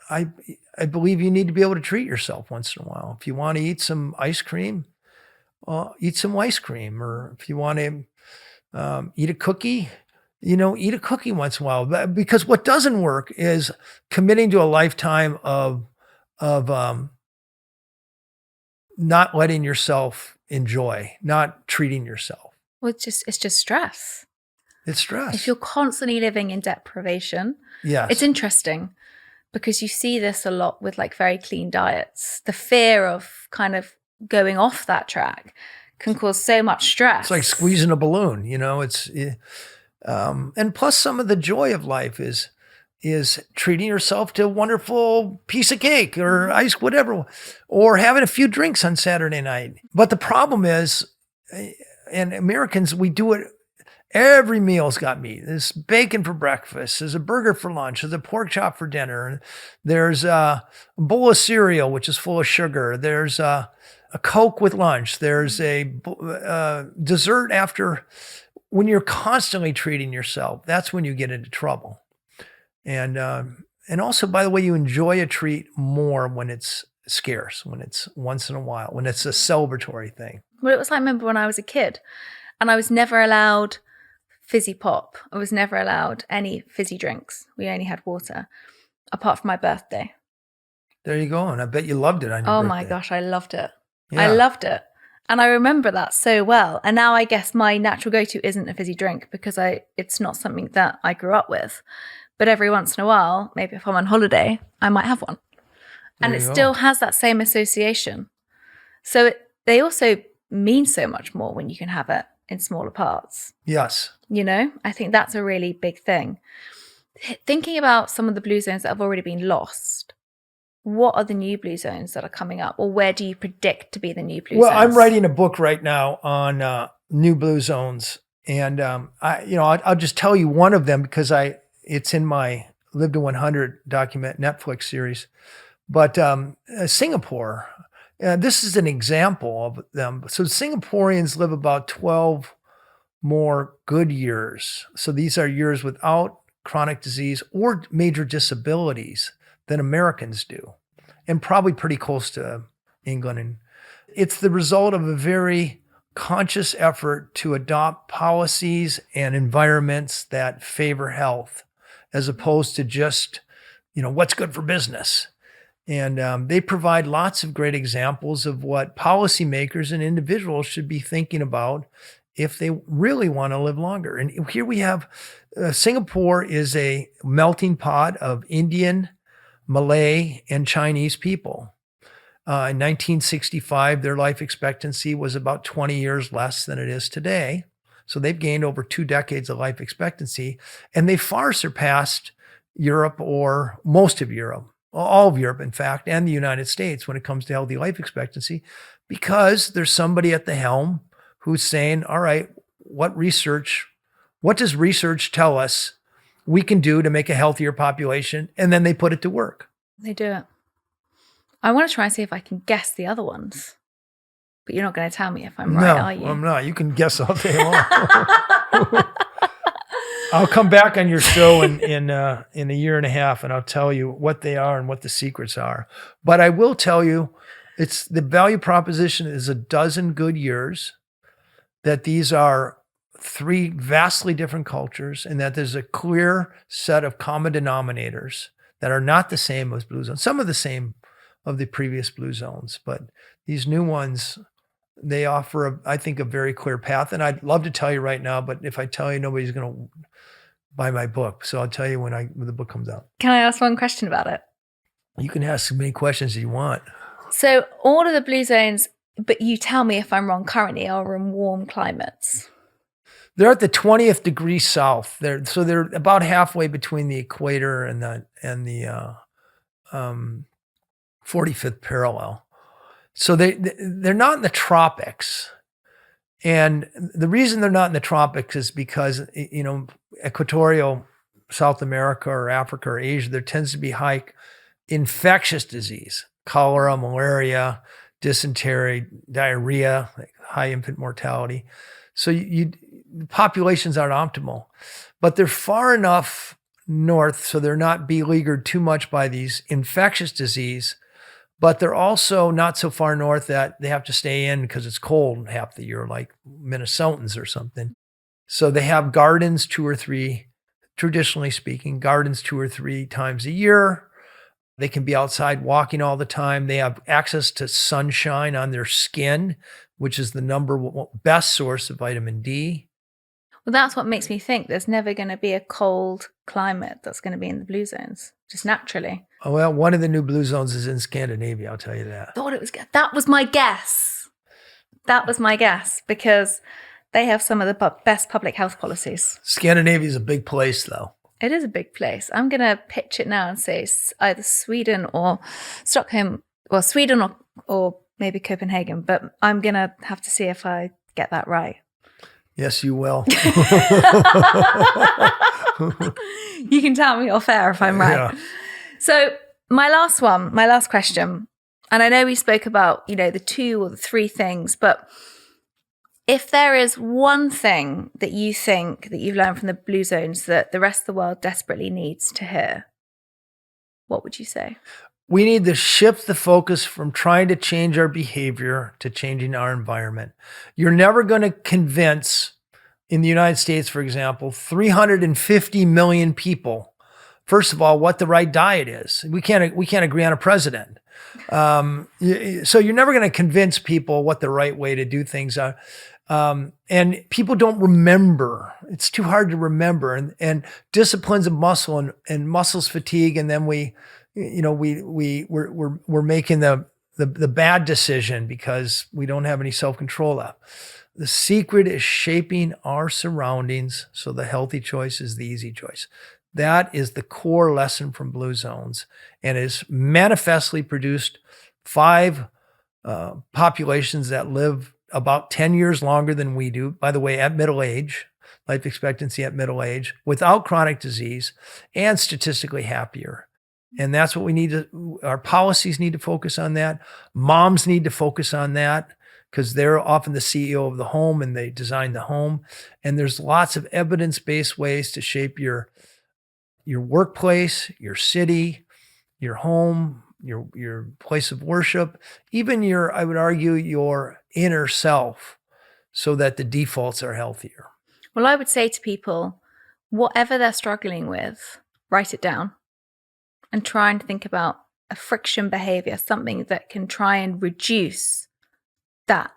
I believe you need to be able to treat yourself once in a while. If you want to eat some ice cream, eat some ice cream. Or if you want to eat a cookie, eat a cookie once in a while. Because what doesn't work is committing to a lifetime of not letting yourself enjoy, not treating yourself.
Well, it's just stress.
It's stress.
If you're constantly living in deprivation,
yes.
It's interesting because you see this a lot with like very clean diets. The fear of kind of going off that track can cause so much stress.
It's like squeezing a balloon, and plus some of the joy of life is treating yourself to a wonderful piece of cake or ice, whatever, or having a few drinks on Saturday night. But the problem is, and Americans, we do it. Every meal's got meat. There's bacon for breakfast. There's a burger for lunch. There's a pork chop for dinner. There's a bowl of cereal, which is full of sugar. There's a Coke with lunch. There's a dessert after. When you're constantly treating yourself, that's when you get into trouble. And also, by the way, you enjoy a treat more when it's scarce, when it's once in a while, when it's a celebratory thing.
Well, it was like, I remember when I was a kid and I was never allowed fizzy pop. I was never allowed any fizzy drinks. We only had water, apart from my birthday.
There you go. And I bet you loved it on your birthday.
Oh my gosh, I loved it.
Yeah.
I loved it. And I remember that so well. And now I guess my natural go-to isn't a fizzy drink because it's not something that I grew up with. But every once in a while, maybe if I'm on holiday, I might have one. And it still has that same association. So they also mean so much more when you can have it in smaller parts.
Yes.
You know, I think that's a really big thing. Thinking about some of the blue zones that have already been lost, what are the new blue zones that are coming up, or where do you predict to be the new blue zones?
Well, I'm writing a book right now on new blue zones, and I'll just tell you one of them because it's in my Live to 100 document Netflix series. But Singapore, this is an example of them. So Singaporeans live about 12 more good years. So these are years without chronic disease or major disabilities than Americans do, and probably pretty close to England. And it's the result of a very conscious effort to adopt policies and environments that favor health, as opposed to just, what's good for business. And they provide lots of great examples of what policymakers and individuals should be thinking about if they really want to live longer. And here we have Singapore is a melting pot of Indian, Malay, and Chinese people. In 1965, their life expectancy was about 20 years less than it is today. So they've gained over 2 decades of life expectancy, and they far surpassed Europe, or most of Europe, all of Europe, in fact, and the United States when it comes to healthy life expectancy, because there's somebody at the helm who's saying, all right, what does research tell us we can do to make a healthier population? And then they put it to work.
They do it. I want to try and see if I can guess the other ones. But you're not going to tell me if I'm right, are you?
No, I'm not. You can guess all day long. I'll come back on your show in a year and a half, and I'll tell you what they are and what the secrets are. But I will tell you, it's the value proposition is 12 good years, that these are 3 vastly different cultures, and that there's a clear set of common denominators that are not the same as blue zones. Some are the same of the previous blue zones, but these new ones, they offer, I think, a very clear path. And I'd love to tell you right now, but if I tell you, nobody's going to buy my book. So I'll tell you when the book comes out.
Can I ask one question about it?
You can ask as many questions as you want.
So all of the blue zones, but you tell me if I'm wrong, currently are in warm climates.
They're at the 20th degree south. They're about halfway between the equator and the 45th parallel. So they're not in the tropics. And the reason they're not in the tropics is because, equatorial South America or Africa or Asia, there tends to be high infectious disease, cholera, malaria, dysentery, diarrhea, like high infant mortality. So populations aren't optimal, but they're far enough north so they're not beleaguered too much by these infectious disease, but they're also not so far north that they have to stay in because it's cold half the year, like Minnesotans or something. So they have gardens traditionally speaking, gardens 2 or 3 times a year. They can be outside walking all the time. They have access to sunshine on their skin, which is the best source of vitamin D.
Well, that's what makes me think there's never going to be a cold climate that's going to be in the blue zones, just naturally.
Oh, well, one of the new blue zones is in Scandinavia, I'll tell you that.
That was my guess. Because they have some of the best public health policies.
Scandinavia is a big place, though.
It is a big place. I'm going to pitch it now and say either Sweden or Stockholm, or Sweden or maybe Copenhagen, but I'm going to have to see if I get that right.
Yes, you will.
You can tell me off air if I'm right.
Yeah.
So my last question, and I know we spoke about, the 2 or the 3 things, but if there is one thing that you think that you've learned from the blue zones that the rest of the world desperately needs to hear, what would you say?
We need to shift the focus from trying to change our behavior to changing our environment. You're never going to convince, in the United States, for example, 350 million people, first of all, what the right diet is. We can't agree on a president. So you're never going to convince people what the right way to do things are. And people don't remember. It's too hard to remember. And disciplines of muscle and muscles fatigue. And then we're making the bad decision because we don't have any self-control left. The secret is shaping our surroundings so the healthy choice is the easy choice. That is the core lesson from Blue Zones, and is manifestly produced 5 populations that live about 10 years longer than we do, by the way, at middle age, life expectancy at middle age, without chronic disease, and statistically happier. And that's what we need to, our policies need to focus on that. Moms need to focus on that because they're often the CEO of the home and they design the home. And there's lots of evidence-based ways to shape your workplace, your city, your home, your place of worship, even I would argue, your inner self, so that the defaults are healthier.
Well, I would say to people, whatever they're struggling with, write it down and try and think about a friction behavior, something that can try and reduce that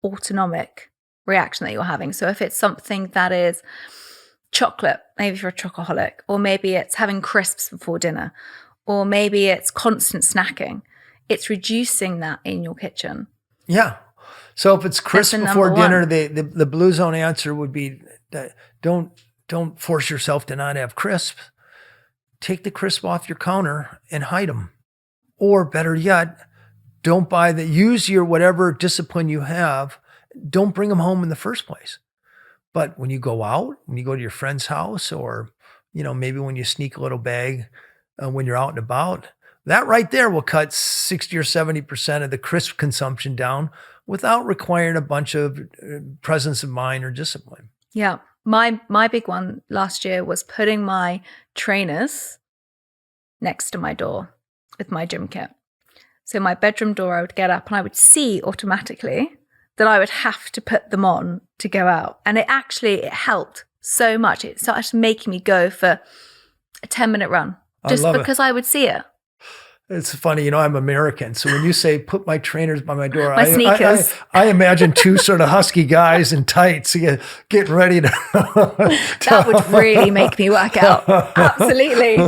autonomic reaction that you're having. So if it's something that is chocolate, maybe if you're a chocoholic, or maybe it's having crisps before dinner, or maybe it's constant snacking, it's reducing that in your kitchen.
Yeah. So if it's crisps before dinner, the Blue Zone answer would be, don't force yourself to not have crisps. Take the crisp off your counter and hide them. Or better yet, don't buy use your whatever discipline you have. Don't bring them home in the first place. But when you go out, when you go to your friend's house, or, maybe when you sneak a little bag when you're out and about, that right there will cut 60 or 70% of the crisp consumption down without requiring a bunch of presence of mind or discipline.
Yeah. My big one last year was putting my trainers next to my door with my gym kit. So my bedroom door, I would get up and I would see automatically that I would have to put them on to go out. And it helped so much. It started making me go for a 10-minute run just because I would see it.
It's funny, I'm American. So when you say put my trainers by my door,
sneakers.
I imagine 2 sort of husky guys in tights getting ready to.
That would really make me work out. Absolutely.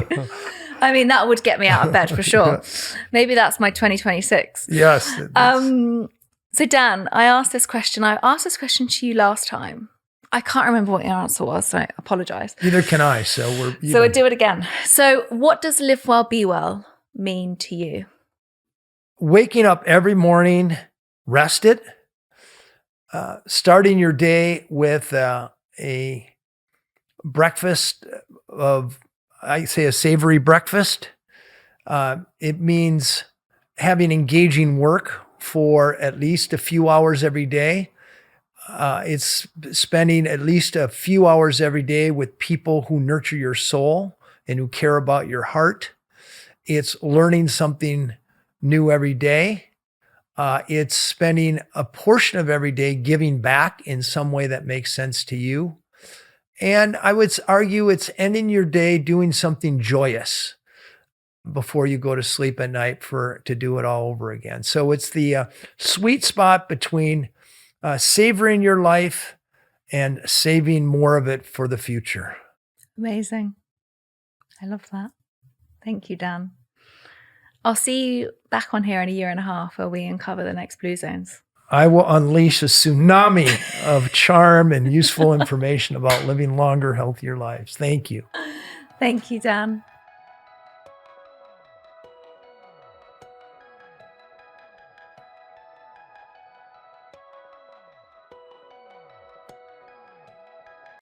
I mean, that would get me out of bed for sure. Maybe that's my 2026.
Yes.
So Dan, I asked this question to you last time. I can't remember what your answer was, so I apologize.
Neither can I. So
we'll do it again. So what does live well, be well mean to you?
Waking up every morning, rested, starting your day with a breakfast I say a savory breakfast. It means having engaging work for at least a few hours every day. It's spending at least a few hours every day with people who nurture your soul and who care about your heart. It's learning something new every day. It's spending a portion of every day giving back in some way that makes sense to you. And I would argue it's ending your day doing something joyous before you go to sleep at night to do it all over again. So it's the sweet spot between savoring your life and saving more of it for the future.
Amazing. I love that. Thank you, Dan. I'll see you back on here in a year and a half where we uncover the next Blue Zones.
I will unleash a tsunami of charm and useful information about living longer, healthier lives. Thank you.
Thank you, Dan.